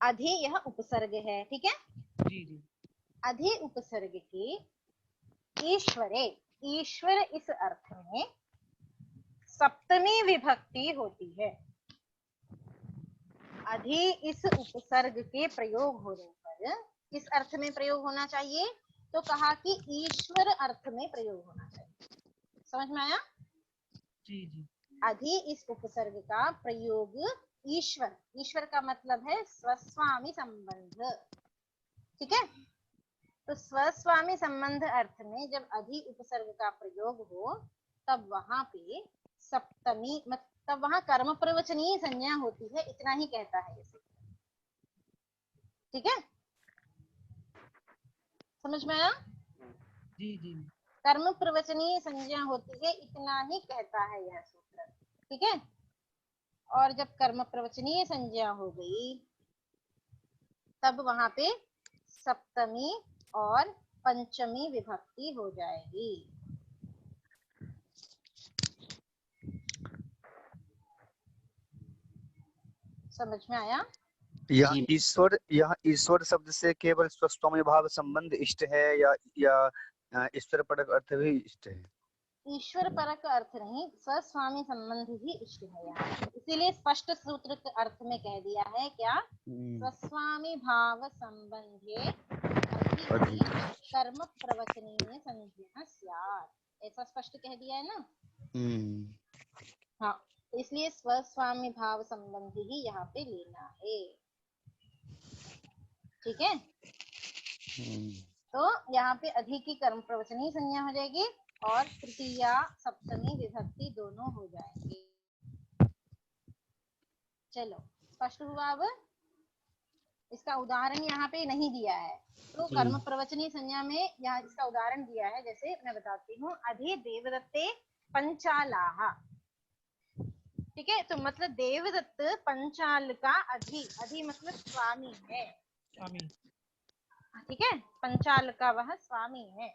अधि यह उपसर्ग है, ठीक है, जी जी। अधि उपसर्ग की ईश्वरे, ईश्वर इस अर्थ में सप्तमी विभक्ति होती है। अधि इस उपसर्ग के प्रयोग होने पर किस अर्थ में प्रयोग होना चाहिए, तो कहा कि ईश्वर अर्थ में प्रयोग होना चाहिए। समझ में आया? जी जी। अधि इस उपसर्ग का प्रयोग ईश्वर, ईश्वर का मतलब है स्वस्वामी संबंध, ठीक है। तो स्वस्वामी संबंध अर्थ में जब अधि उपसर्ग का प्रयोग हो तब वहां पे सप्तमी तब वहां कर्म प्रवचनीय संज्ञा होती है, इतना ही कहता है ये सूत्र। ठीक है, समझ में आया? जी जी। कर्म प्रवचनीय संज्ञा होती है, इतना ही कहता है यह सूत्र। ठीक है, और जब कर्म प्रवचनीय संज्ञा हो गई तब वहां पे सप्तमी और पंचमी विभक्ति हो जाएगी। समझ में आया? यह जी ईश्वर शब्द से केवल स्वस्वामी भाव संबंध इष्ट है या ईश्वर परक अर्थ भी इष्ट है? ईश्वर परक अर्थ नहीं, स्वस्वामी संबंध ही इष्ट है यहाँ, इसीलिए स्पष्ट सूत्र के अर्थ में कह दिया है क्या, स्वस्वामी भाव संबंधे कर्म प्रवचनीय संज्ञा स्यात्, ऐसा स्पष्ट कह दिया है ना। हाँ, इसलिए स्वस्वामी भाव संबंधी ही यहाँ पे लेना है। ठीक है, तो यहाँ पे अधिक की कर्म प्रवचनीय संज्ञा हो जाएगी और तृतीया सप्तमी विभक्ति दोनों हो जाएंगे। चलो, स्पष्ट हुआ? अब इसका उदाहरण यहाँ पे नहीं दिया है, तो कर्म प्रवचनीय संज्ञा में यहाँ इसका उदाहरण दिया है। जैसे मैं बताती हूँ, अधि देवदत्ते पंचालाहा। ठीक है, तो मतलब देवदत्त पंचाल का अधि मतलब स्वामी है। स्वामी, ठीक है, पंचाल का वह स्वामी है।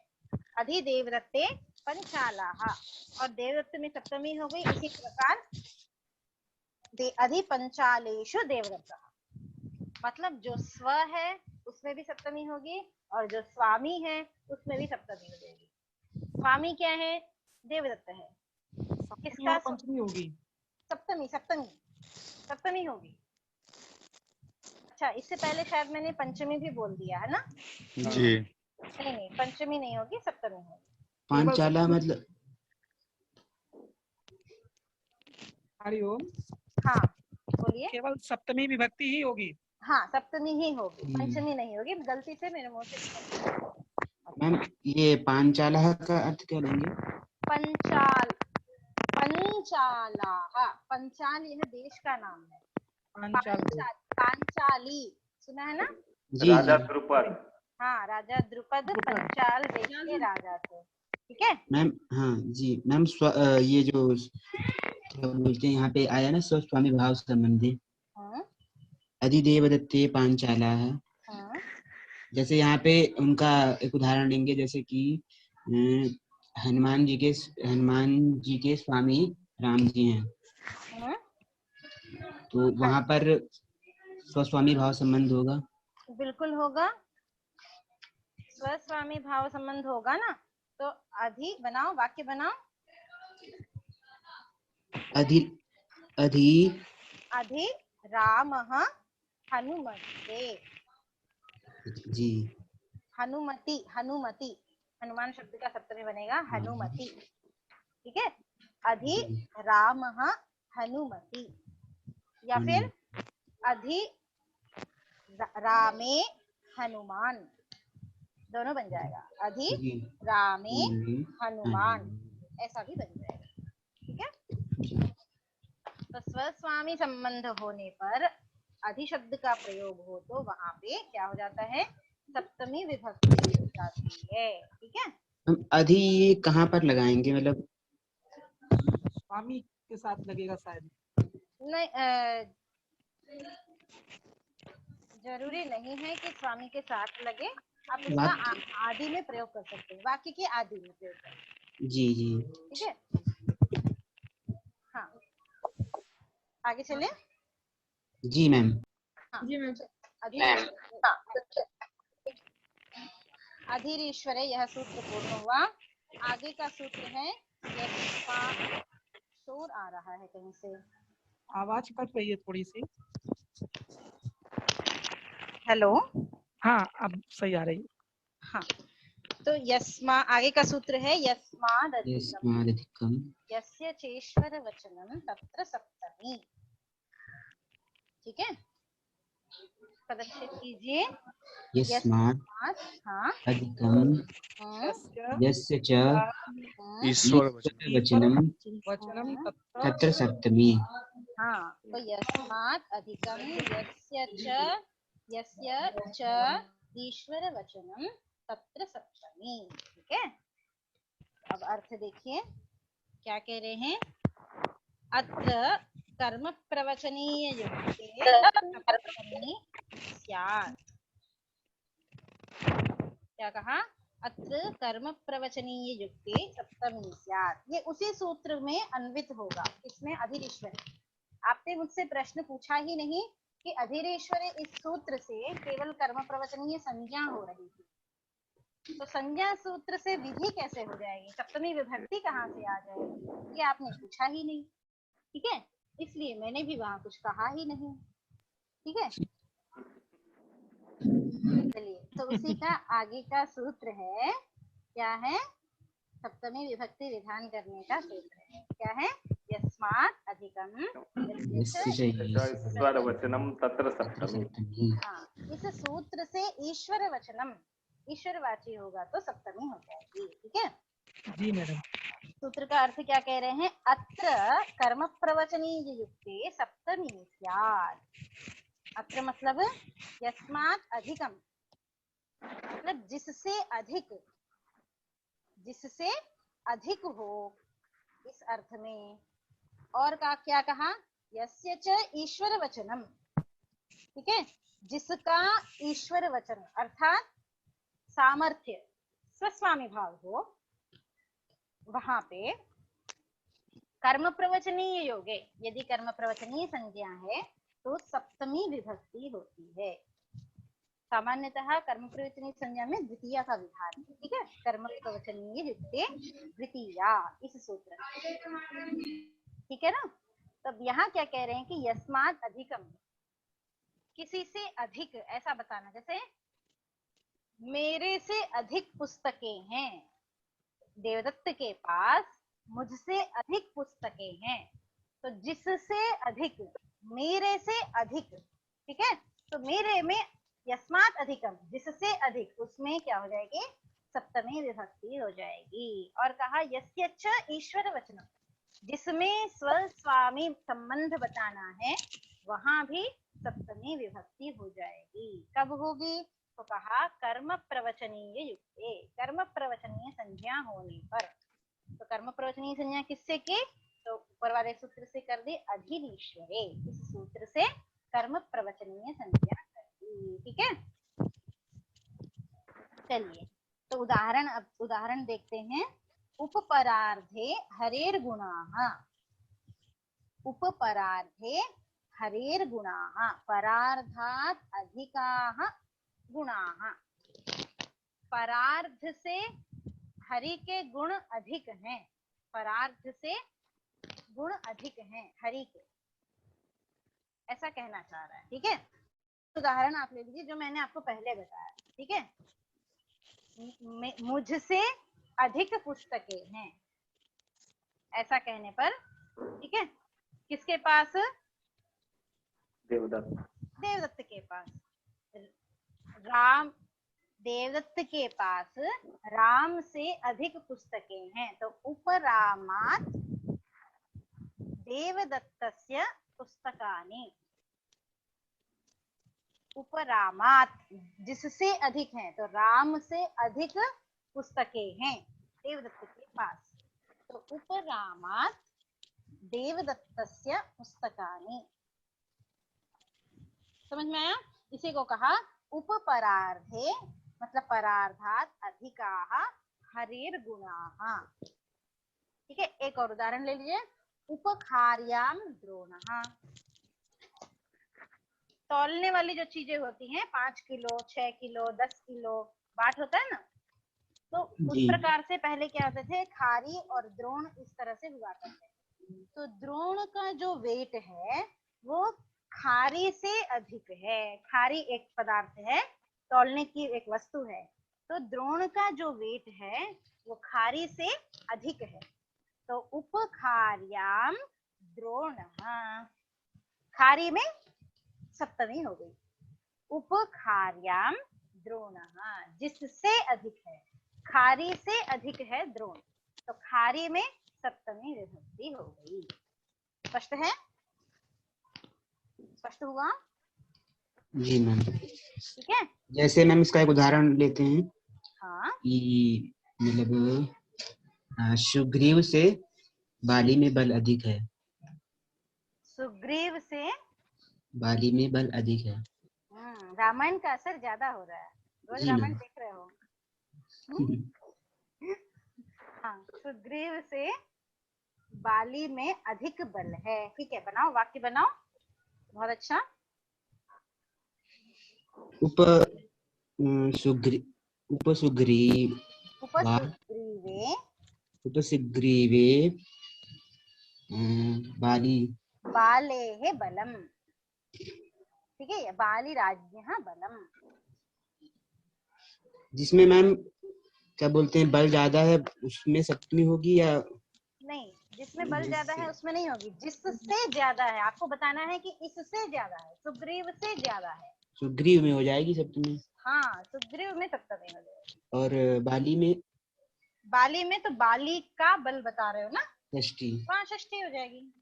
अधि देवदत्ते पंचालाहा, और देवदत्त में सप्तमी हो गई। इसी प्रकार अधि पंचालेषु देवदत्त, मतलब जो स्व है उसमें भी सप्तमी होगी और जो स्वामी है उसमें भी सप्तमी हो जाएगी। स्वामी क्या है? देवदत्त है। किसका? पंचमी होगी। सप्तमी सप्तमी सप्तमी होगी। अच्छा, इससे पहले शायद मैंने पंचमी भी बोल दिया है ना? जी। नहीं, पंचमी नहीं होगी, सप्तमी होगी। पांचाला मतलब? हरिओम। हाँ बोलिए। केवल सप्तमी विभक्ति ही होगी? हाँ, सप्तमी ही होगी, पंचमी नहीं होगी। गलती से मेरे मुंह से। मैम, ये पांचाला का अर्थ क्या लेंगे? पंचाला, पंचाल यह देश का नाम है। पांचाली सुना है ना? जी राजा द्रुपद। हाँ, राजा द्रुपद पंचाल देश के राजा थे। ठीक है मैम। हाँ जी मैम, ये जो क्या बोलते हैं यहाँ पे आया ना, स्वस्वामी भाव संबंधी, अधिदेवदत्ते पांचाला है। जैसे यहाँ पे उनका एक उदाहरण लेंगे, जैसे कि हनुमान जी के स्वामी राम जी हैं, तो वहां पर स्वस्वामी भाव संबंध होगा? बिल्कुल होगा, स्वस्वामी भाव संबंध होगा ना। तो अधि बनाओ, वाक्य बनाओ। अधि रामः हनुमते। जी, हनुमति, हनुमान शब्द का सप्तमी बनेगा हनुमति। ठीक है, अधि रामः हनुमति, या फिर अधि रामे हनुमान, दोनों बन जाएगा। अधि रामे हनुमान, ऐसा भी बन जाएगा। ठीक है, तो स्वस्वामी संबंध होने पर अधि शब्द का प्रयोग हो तो वहां पे क्या हो जाता है? सप्तमी विभक्ति हो जाती है। ठीक है, हम अधि कहाँ पर लगाएंगे? मतलब स्वामी के साथ लगेगा शायद। नहीं, जरूरी नहीं है कि स्वामी के साथ लगे, आप इसका आदि में प्रयोग कर सकते हैं, वाक्य के आदि में प्रयोग कर सकते हैं। जी। ठीक है, हाँ, आगे चले। जी मैम। जी मैम। अधिरीश्वरे, यह सूत्र पूर्ण हुआ। आगे का सूत्र है, शोर आ रहा है कहीं से, आवाज कट रही है थोड़ी सी। हेलो, हाँ अब सही आ रही है। हाँ, तो यस्मा, आगे का सूत्र है यस्मादधिकम यस्य चेश्वर वचनम तत्र सप्तमी। ठीक है, पदच्छेद कीजिए। यस्मात् हाँ अधिकं यस्य च ईश्वर वचन वचनं वचनं तत्र सप्तमी। हाँ, तो यस्मात् अधिकं यस्य च ईश्वर वचनम तत्र सप्तमी। ठीक है, अब अर्थ देखिए क्या कह रहे हैं। अत्र कर्म प्रवचनीय युक्ते सप्तमी स्यात्। क्या कहा? अत्र कर्म प्रवचनीय युक्ते सप्तमी स्यात्। ये उसी सूत्र में अन्वित होगा। इसमें अधीरेश्वर, आपने मुझसे प्रश्न पूछा ही नहीं कि अधीरेश्वर इस सूत्र से केवल कर्म प्रवचनीय संज्ञा हो रही थी, तो संज्ञा सूत्र से विधि कैसे हो जाएगी, सप्तमी विभक्ति कहाँ से आ जाएगी, ये आपने पूछा ही नहीं। ठीक है, इसलिए मैंने भी वहां कुछ कहा ही नहीं। ठीक है, चलिए, तो उसी का आगे का सूत्र है, क्या है? सप्तमी विभक्ति विधान करने का सूत्र है, क्या है? यस्मात् अधिकम यस्य च ईश्वर वचनम तत्र सप्तमी। हाँ, इस सूत्र से ईश्वर वचनम, ईश्वरवाची होगा तो सप्तमी हो जाएगी। ठीक है जी मैडम। सूत्र का अर्थ क्या कह रहे हैं? अत्र कर्म प्रवचनीय युक्ते सप्तमी स्यात्। अत्र मतलब यस्मात् अधिकम, मतलब जिससे अधिक हो, इस अर्थ में। और का क्या कहा? यस्य च ईश्वर वचनम। ठीक है, जिसका ईश्वर वचन अर्थात सामर्थ्य, स्वस्वामी भाव हो, वहां पे कर्म प्रवचनीय योगे, यदि कर्म प्रवचनीय संज्ञा है तो सप्तमी विभक्ति होती है। सामान्यतः कर्म प्रवचनीय संज्ञा में द्वितीया का विधान है। ठीक है, कर्म प्रवचनीय युक्ते द्वितीया, इस सूत्र। ठीक है ना। तब यहाँ क्या कह रहे हैं कि यस्मात् अधिकम, किसी से अधिक, ऐसा बताना। जैसे मेरे से अधिक पुस्तकें हैं, देवदत्त के पास मुझसे अधिक पुस्तकें हैं, तो जिससे अधिक, मेरे से अधिक। ठीक है, तो मेरे में यस्मात् अधिकम, जिससे अधिक, उसमें क्या हो जाएगी? सप्तमी विभक्ति हो जाएगी। और कहा यस्य च ईश्वर वचनम, जिसमें स्वस्वामी संबंध बताना है, वहां भी सप्तमी विभक्ति हो जाएगी। कब होगी? तो कहा कर्म प्रवचनीय युक्ते, कर्म प्रवचनीय संज्ञा होने पर। तो कर्म प्रवचनीय संज्ञा किससे की? तो ऊपर वाले सूत्र से कर दी, अधीरेश्वरे, इस सूत्र से कर्म प्रवचनीय संज्ञा कर दी। ठीक है, चलिए, तो उदाहरण देखते हैं। उपपरार्धे हरेर गुणाः, उपपरार्धे हरेर गुणाः, परार्धात् अधिकाः गुणाः। परार्ध से हरि के गुण अधिक हैं, परार्ध से गुण अधिक हैं हरि के, ऐसा कहना चाह रहा है। ठीक है, उदाहरण आप ले लीजिए जो मैंने आपको पहले बताया। ठीक है, मुझसे अधिक पुस्तकें हैं, ऐसा कहने पर, ठीक है, किसके पास? देवदत्त के पास। देवदत्त के पास राम से अधिक पुस्तकें हैं, तो उपरामात् देवदत्तस्य पुस्तकानि। उपरामात्, जिससे अधिक हैं, तो राम से अधिक पुस्तकें हैं देवदत्त के पास, तो उपरामात् देवदत्तस्य पुस्तकानि। समझ में आया? इसी को कहा उपपरार्धे, मतलब परार्धात् अधिकाः हरेर गुणाः। ठीक है, एक और उदाहरण ले लीजिए। उपखार्याम द्रोणः, तौलने वाली जो चीजें होती हैं, 5 किलो, 6 किलो, 10 किलो बाट होता है ना, तो उस प्रकार से पहले क्या होते थे, खारी और द्रोण इस तरह से हुआ करते थे। तो द्रोण का जो वेट है वो खारी से अधिक है। खारी एक पदार्थ है, तौलने की एक वस्तु है, तो द्रोण का जो वेट है वो खारी से अधिक है, तो उपखार्याम द्रोणः, खारी में सप्तमी हो गई। उपखार्याम द्रोणः, जिससे अधिक है, खारी से अधिक है द्रोण, तो खारी में सप्तमी विभक्ति हो गई। स्पष्ट है? स्पष्ट हुआ? जी मैम। ठीक है। जैसे मैम इसका एक उदाहरण लेते हैं हाँ, कि मतलब सुग्रीव से बाली में बल अधिक है। सुग्रीव से बाली में बल अधिक है। रामायण का असर ज्यादा हो रहा है, रोज जी रामायण मैम। देख रहे हो। हाँ, सुग्रीव से बाली में अधिक बल है। ठीक है, बनाओ, वाक्य बनाओ। बहुत अच्छा। उपसुग्रीवे उपसुग्रीवे उपसुग्रीवे बाली बाले है बलम। ठीक है, बाली राज्ञः बलम। जिसमें मैम क्या बोलते हैं बल ज्यादा है उसमें सप्तमी होगी या नहीं, जिसमें बल ज्यादा है उसमें नहीं होगी, जिससे ज्यादा है। आपको बताना है कि इससे ज्यादा है, सुग्रीव से ज्यादा है। सुग्रीव में हो जाएगी सप्तमी। हाँ, सुग्रीव में सप्तमी हो जाएगी। और बाली में? बाली में तो बाली का बल बता रहे हो ना, षष्ठी। हाँ, षष्ठी हो जाएगी।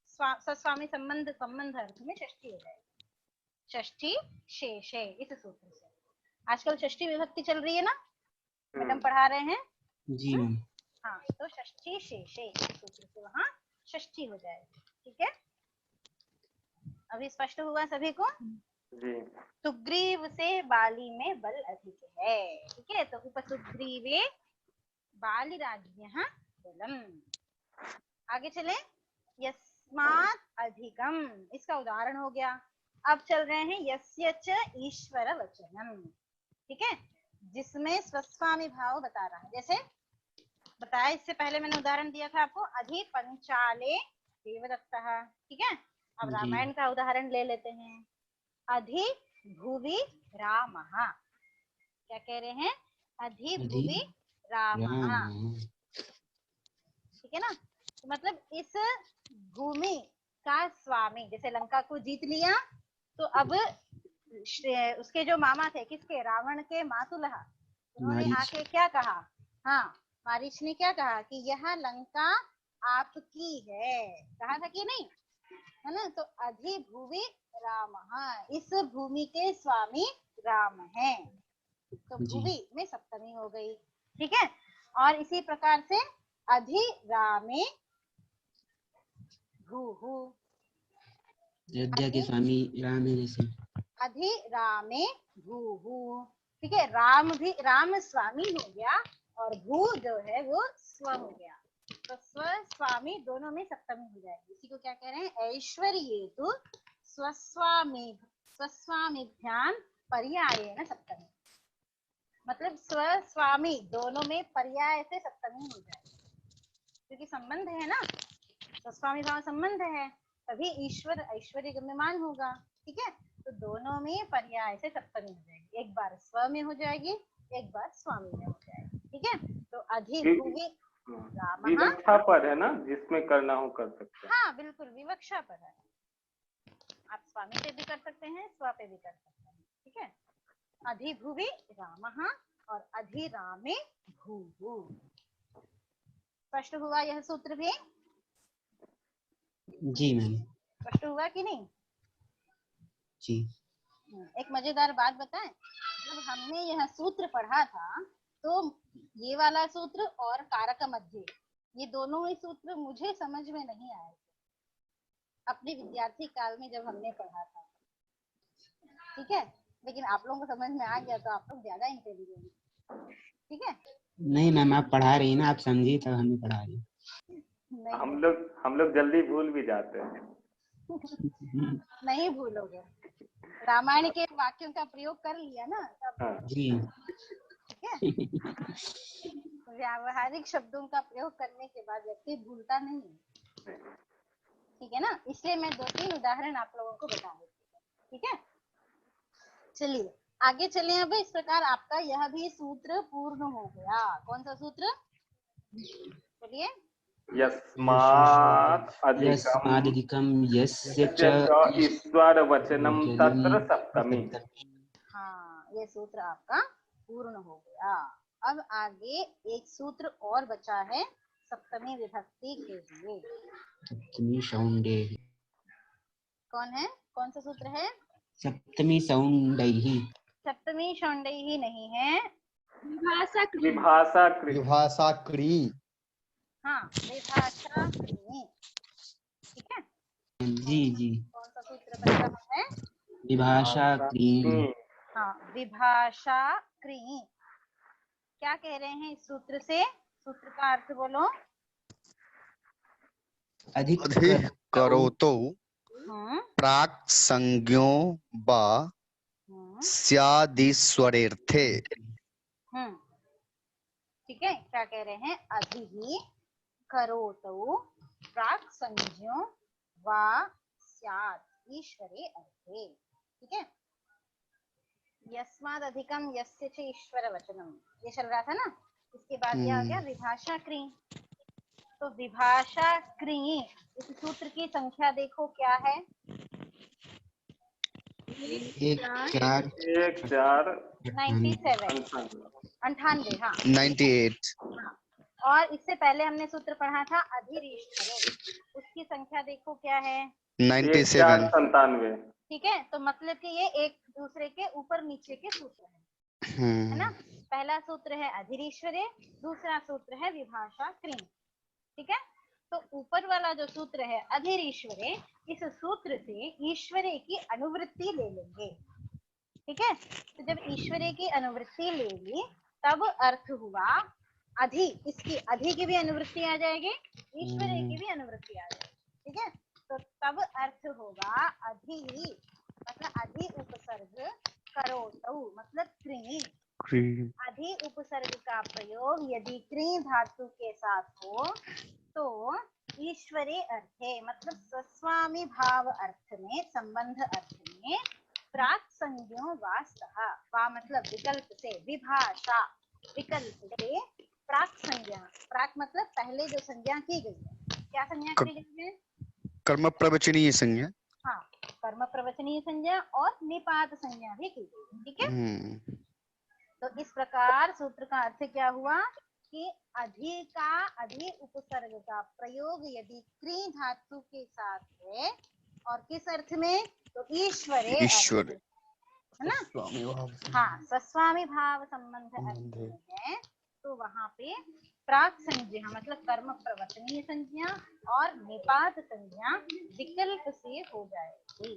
सस्वामी संबंध अर्थ में षष्ठी हो जाएगी। षष्ठी शेषे, इस सूत्र से। आजकल षष्ठी विभक्ति चल रही है ना, मैडम पढ़ा रहे हैं। जी मैम। हाँ, तो षष्ठी शेषे सूत्र से वहाँ षष्ठी हो जाएगी। ठीक है, अभी स्पष्ट हुआ सभी को? जी। सुग्रीव से बाली में बल अधिक है। ठीक है, तो उपसुग्रीवे बाली राज्ञः बलम। आगे चले, यस्मात् अधिकम, इसका उदाहरण हो गया। अब चल रहे हैं यस्य च ईश्वर वचनम। ठीक है, जिसमें स्वस्वामी भाव बता रहा है। जैसे बताया इससे पहले मैंने उदाहरण दिया था आपको, अधि पंचाले देवदत्तः। ठीक है, अब रामायण का उदाहरण ले लेते हैं। अधि भुवि रामः। क्या कह रहे हैं? अधि भुवि रामः। ठीक है ना, तो मतलब इस भूमि का स्वामी, जैसे लंका को जीत लिया तो अब उसके जो मामा थे, किसके? रावण के मातुलः, उन्होंने आके क्या कहा? हाँ, मारीच ने क्या कहा कि यह लंका आपकी है, कहा था कि नहीं, है ना? तो अधि भुवि रामः, इस भूमि के स्वामी राम हैं, तो भुवि में सप्तमी हो गई। ठीक है, और इसी प्रकार से अधि रामे भूहु, अयोध्या के स्वामी राम है जैसे। अधि रामे भूहु। ठीक है, राम भी, राम स्वामी हो गया और भू जो है वो स्व हो गया, तो स्व स्वामी दोनों में सप्तमी हो जाएगी। इसी को क्या कह रहे हैं? ऐश्वर्येतु स्वस्वामिभ्याम पर्यायेन सप्तमी। मतलब स्व स्वामी दोनों में पर्याय से सप्तमी हो जाएगी, क्योंकि संबंध है ना, स्वस्वामी भाव संबंध है, तभी ईश्वर ऐश्वर्य गम्यमान होगा। ठीक है, तो दोनों में पर्याय से सप्तमी हो जाएगी, एक बार स्व में हो जाएगी, एक बार स्वामी में हो जाएगी। ठीक है, तो अधि भुवि रामः, विवक्षा पर है ना, जिसमें करना हो कर सकते हैं। हाँ बिल्कुल, विवक्षा पर है, आप स्वामी पे भी कर सकते हैं, स्व पे भी कर सकते हैं। ठीक है, अधि भुवि रामः और अधि रामे भूहु। स्पष्ट हुआ यह सूत्र भी? जी मैम। स्पष्ट हुआ कि नहीं? जी। एक मजेदार बात बताएं, जब हमने यह सूत्र पढ़ा था तो ये वाला सूत्र और कारक मध्य, ये दोनों ही सूत्र मुझे समझ में नहीं आए अपने विद्यार्थी काल में जब हमने पढ़ा था। ठीक है, लेकिन आप लोगों को समझ में आ गया तो आप लोग ज्यादा इंटेलिजेंट। ठीक है, नहीं मैम, आप पढ़ा रही हैं ना, आप समझिए तब हमें पढ़ा रही। हम लोग जल्दी भूल भी जाते हैं। नहीं भूलोगे, रामायण के वाक्यों का प्रयोग कर लिया ना तब। जी। ठीक है, व्यावहारिक शब्दों का प्रयोग करने के बाद व्यक्ति भूलता नहीं है। ठीक है ना, इसलिए मैं 2-3 उदाहरण आप लोगों को बता देती हूँ। ठीक है, चलिए आगे चले। अब इस प्रकार आपका यह भी सूत्र पूर्ण हो गया। कौन सा सूत्र? बोलिए। यस्मात् अधिकम यस्य च ईश्वर वचनम तत्र सप्तमी। हाँ, ये सूत्र आपका पूर्ण हो गया। अब आगे एक सूत्र और बचा है सप्तमी विभक्ति के लिए। सप्तमी सौंडैः। कौन है? कौन सा सूत्र है? सप्तमी सौंडैः। सप्तमी षण्डैः ही नहीं है। विभाषा क्री। विभाषा कृ विभाषा क्री। हाँ, विभाषा क्री। ठीक है, जी जी। कौन सा सूत्र बच रहा है? विभाषा क्री। हाँ, विभाषा क्री। क्या कह रहे हैं इस सूत्र से? सूत्र का अर्थ बोलो। अधिक अधिक करोतो हम्म प्राक् संज्ञो वा हम्म स्यादिस्वरेर्थे। हम्म, ठीक है, क्या कह रहे हैं? अधि करोतौ प्राक् संज्ञो वा स्यात् ईश्वरे अर्थे। ठीक है, यस्माद् अधिकम यस्य च ईश्वर वचनम, ये चल रहा था ना। इसके बाद क्या हो गया? विभाषा क्री। तो विभाषा क्री, इस सूत्र की संख्या देखो क्या है? 1 4 1 4 97, 98। हाँ, 98। हाँ। और इससे पहले हमने सूत्र पढ़ा था अधिरीश्वरे, उसकी संख्या देखो क्या है? 97। 97। ठीक है, तो मतलब कि ये एक दूसरे के ऊपर नीचे के सूत्र है ना। पहला सूत्र है अधिरीश्वरे, दूसरा सूत्र है विभाषा क्री। ठीक है, तो ऊपर वाला जो सूत्र है अधिरीश्वरे, इस सूत्र से ईश्वरे की अनुवृत्ति ले लेंगे। ठीक है, तो जब ईश्वरे की अनुवृत्ति ले ली तब अर्थ हुआ अधि, इसकी अधि की भी अनुवृत्ति आ जाएगी, ईश्वरे की भी अनुवृत्ति आ जाएगी। ठीक है, तो तब अर्थ होगा अधि, मतलब अधि उपसर्ग करोतौ, मतलब क्री। अधि उपसर्ग का प्रयोग यदि क्री धातु के साथ हो तो ईश्वरे अर्थे, मतलब स्वस्वामी भाव अर्थ में, संबंध अर्थ में प्राक् संज्ञो वा स्तः, वा मतलब विकल्प से, विभाषा विकल्प से प्राक् संज्ञा, प्राक् मतलब पहले जो संज्ञा की गई है। क्या संज्ञा की गई है? कर्म प्रवचनीय संज्ञा। हाँ, कर्म प्रवचनीय संज्ञा और निपात संज्ञा भी की गई। ठीक है, तो इस प्रकार सूत्र का अर्थ क्या हुआ कि अधि का, अधि उपसर्ग का प्रयोग यदि क्री धातु के साथ है और किस अर्थ में? तो ईश्वरे ईश्वर, है ना। हाँ, स्वस्वामी भाव संबंध अर्थ में है तो वहां पे प्राक् संज्ञा मतलब कर्म प्रवचनीय संज्ञा और निपात संज्ञा विकल्प से हो जाएगी।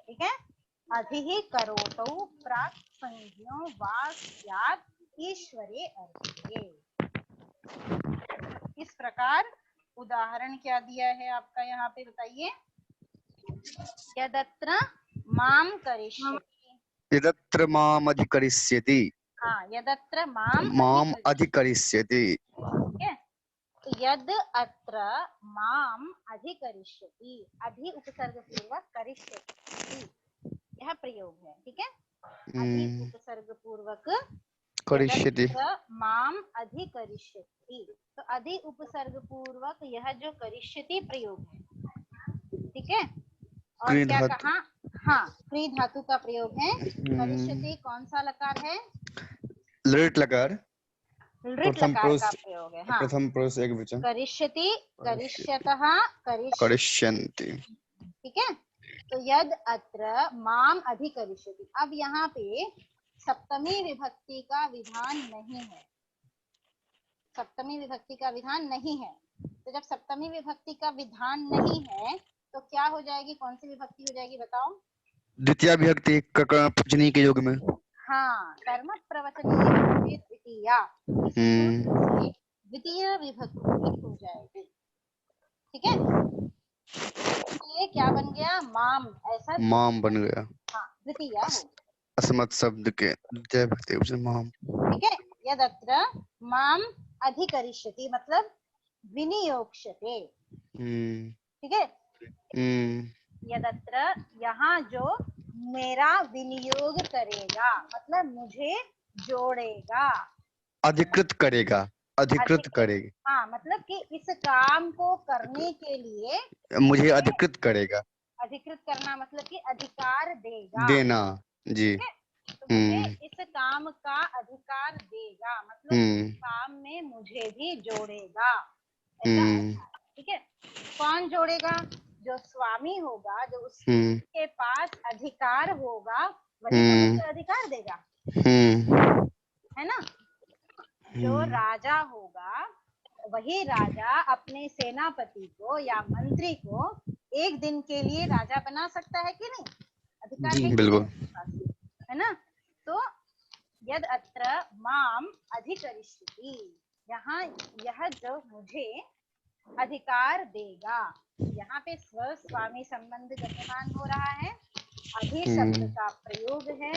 ठीक है, अधि करोतौ प्राक् संज्ञो वा स्यात् ईश्वरे अर्थे। इस प्रकार उदाहरण क्या दिया है आपका यहाँ पे बताइए? यदत्र माम करिष्यति, यदत्र माम अधिकरिष्यति। हाँ, यदत्र माम माम अधिकरिष्यति। ठीक है, तो यद अत्र माम अधिकरिष्यति, अधि उपसर्ग पूर्वक करिष्यति, यह प्रयोग है। ठीक है, अधि उपसर्ग पूर्वक करिष्यति, यदत्र माम अधिकरिष्यति, तो अधि उपसर्ग पूर्वक यह जो करिष्यति प्रयोग है। ठीक है, और क्री क्या धातु। कहा? हाँ, क्री धातु का प्रयोग है। करिष्यति कौन सा लकार है? लृट लकार। लृट प्रथम लकार पुरुष, का प्रयोग है। हाँ, प्रथम पुरुष एकवचन। करिष्यति, करिष्यतः, करिष्यन्ति। ठीक है, तो यद अत्र माम अधिकरिष्यति। अब यहाँ पे सप्तमी विभक्ति का विधान नहीं है, सप्तमी विभक्ति का विधान नहीं है। तो जब सप्तमी विभक्ति का विधान नहीं है तो क्या हो जाएगी? कौन सी विभक्ति हो जाएगी बताओ? द्वितीय विभक्ति कर्म प्रवचनीय के योग में। हाँ, कर्म प्रवचनीय द्वितीया, द्वितीय विभक्ति हो जाएगी। ठीक है, ये क्या बन गया? माम, ऐसा माम बन गया। हाँ, द्वितीया हो। अस्मत् शब्द के द्वितीय विभक्ति माम। ठीक है, यदत्र माम अधिकरिष्यति मतलब विनियोक्ष्यते। ठीक है, यदत्र यहाँ जो मेरा विनियोग करेगा मतलब मुझे जोड़ेगा, अधिकृत करेगा, अधिकृत करेगा। हाँ, मतलब कि इस काम को करने के लिए मुझे अधिकृत करेगा। अधिकृत करना मतलब कि अधिकार देगा, देना। जी, तो तो मुझे इस काम का अधिकार देगा, मतलब काम में मुझे भी जोड़ेगा, ऐसा अर्थ है। ठीक है, कौन जोड़ेगा? जो स्वामी होगा, जो उसके पास अधिकार होगा, वही तो मुझे अधिकार देगा, है ना। जो राजा होगा, वही राजा अपने सेनापति को या मंत्री को एक दिन के लिए राजा बना सकता है कि नहीं? अधिकार है कि बिल्कुल, नहीं? है ना। तो यद अत्र माम अधिकरिष्यति, यहाँ यह जो मुझे अधिकार देगा, यहाँ पे स्व स्वामी संबंध गम्यमान हो रहा है, अधि शब्द का प्रयोग है,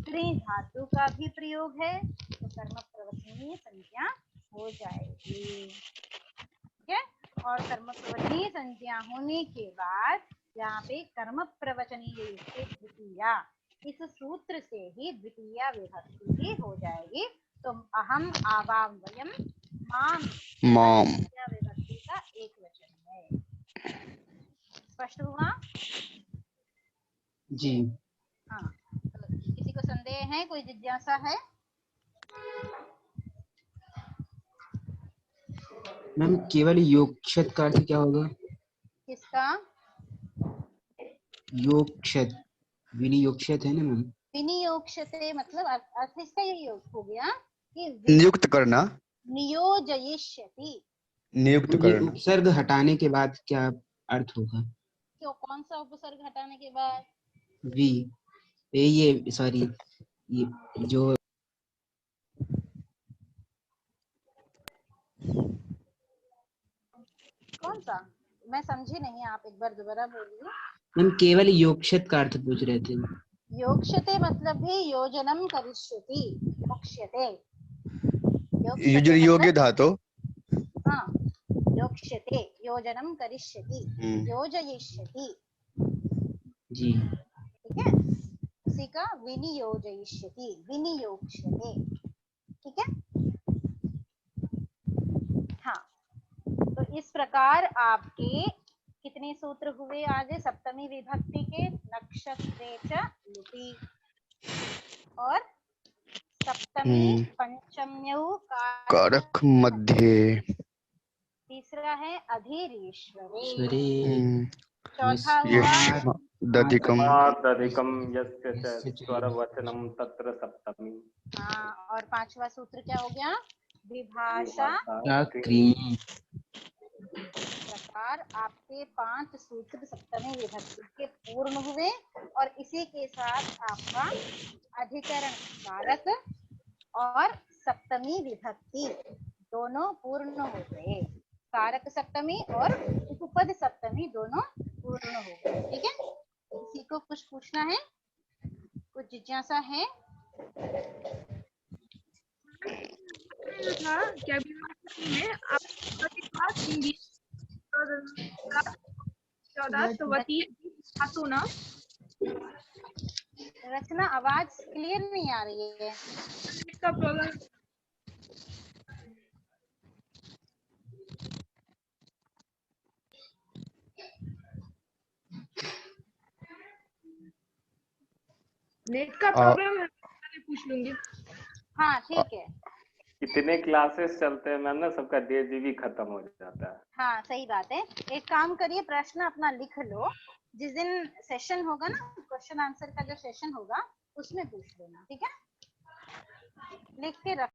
त्रि धातु का भी प्रयोग है, तो कर्म प्रवचनीय संज्ञा हो जाएगी। ठीक है, और कर्म प्रवचनीय संज्ञा होने के बाद यहाँ पे कर्म प्रवचनीय द्वितीया, इस सूत्र से ही द्वितीया विभक्ति भी हो जाएगी। तो अहम आवाम वयम माम द्वितीया विभक्ति का एक वचन है। स्पष्ट हुआ? जी। हाँ, तो किसी को संदेह है, कोई जिज्ञासा है? मैम केवल योगक्षत का अर्थ क्या होगा? किसका? योगक्षत, विनियोगक्षत है ना मैम? विनियोगक्षते मतलब अर्थ इसका यही हो गया कि नियुक्त करना, नियोजयिष्यति। नियुक्त ये करना। उपसर्ग हटाने के बाद क्या अर्थ होगा? क्यों, कौन सा उपसर्ग हटाने के बाद? वी, ये सॉरी, ये जो कौन सा? मैं समझी नहीं, आप एक बार दोबारा बोलिए। मैम केवल योगक्षत का अर्थ पूछ रहे थे। योगक्षते मतलब भी योजनम करिष्यति, योक्ष्यते। योग्य धातु। हाँ, योक्ष्यते, योजनम करिष्यति, योजयिष्यति। जी। ठीक है, उसी का विनियोजयिष्यति, विनियोक्ष्यते। ठीक है, हाँ। तो इस प्रकार आपके कितने सूत्र हुए आज सप्तमी विभक्ति के? नक्षत्रे च लुटि, और सप्तमी पंचम्यौ कारक मध्ये, तीसरा है अधीरीश्वरे, चौथा हुआ दधिकम, दधिकम यस्य च स्वरवचनम तत्र सप्तमी। हाँ, और पांचवा सूत्र क्या हो गया? विभाषा क्रीम। प्रकार आपके 5 सूत्र सप्तमी विभक्ति के पूर्ण हुए, और इसी के साथ आपका अधिकरण कारक और सप्तमी विभक्ति दोनों पूर्ण हो गए। कारक सप्तमी और उपपद सप्तमी दोनों पूर्ण हो गए। ठीक है, किसी को कुछ पूछना है, कुछ जिज्ञासा है? था क्या में आपके पास हिंदी 14 धातु ना? रचना, आवाज क्लियर नहीं आ रही है। इसका प्रॉब्लम नेट का प्रॉब्लम है, मैं पूछ लूंगी। हाँ ठीक है। इतने क्लासेस चलते हैं मैम ना, सबका डे भी खत्म हो जाता है। हाँ सही बात है। एक काम करिए, प्रश्न अपना लिख लो, जिस दिन सेशन होगा ना, क्वेश्चन आंसर का जो सेशन होगा उसमें पूछ लेना। ठीक है, लिख के रख।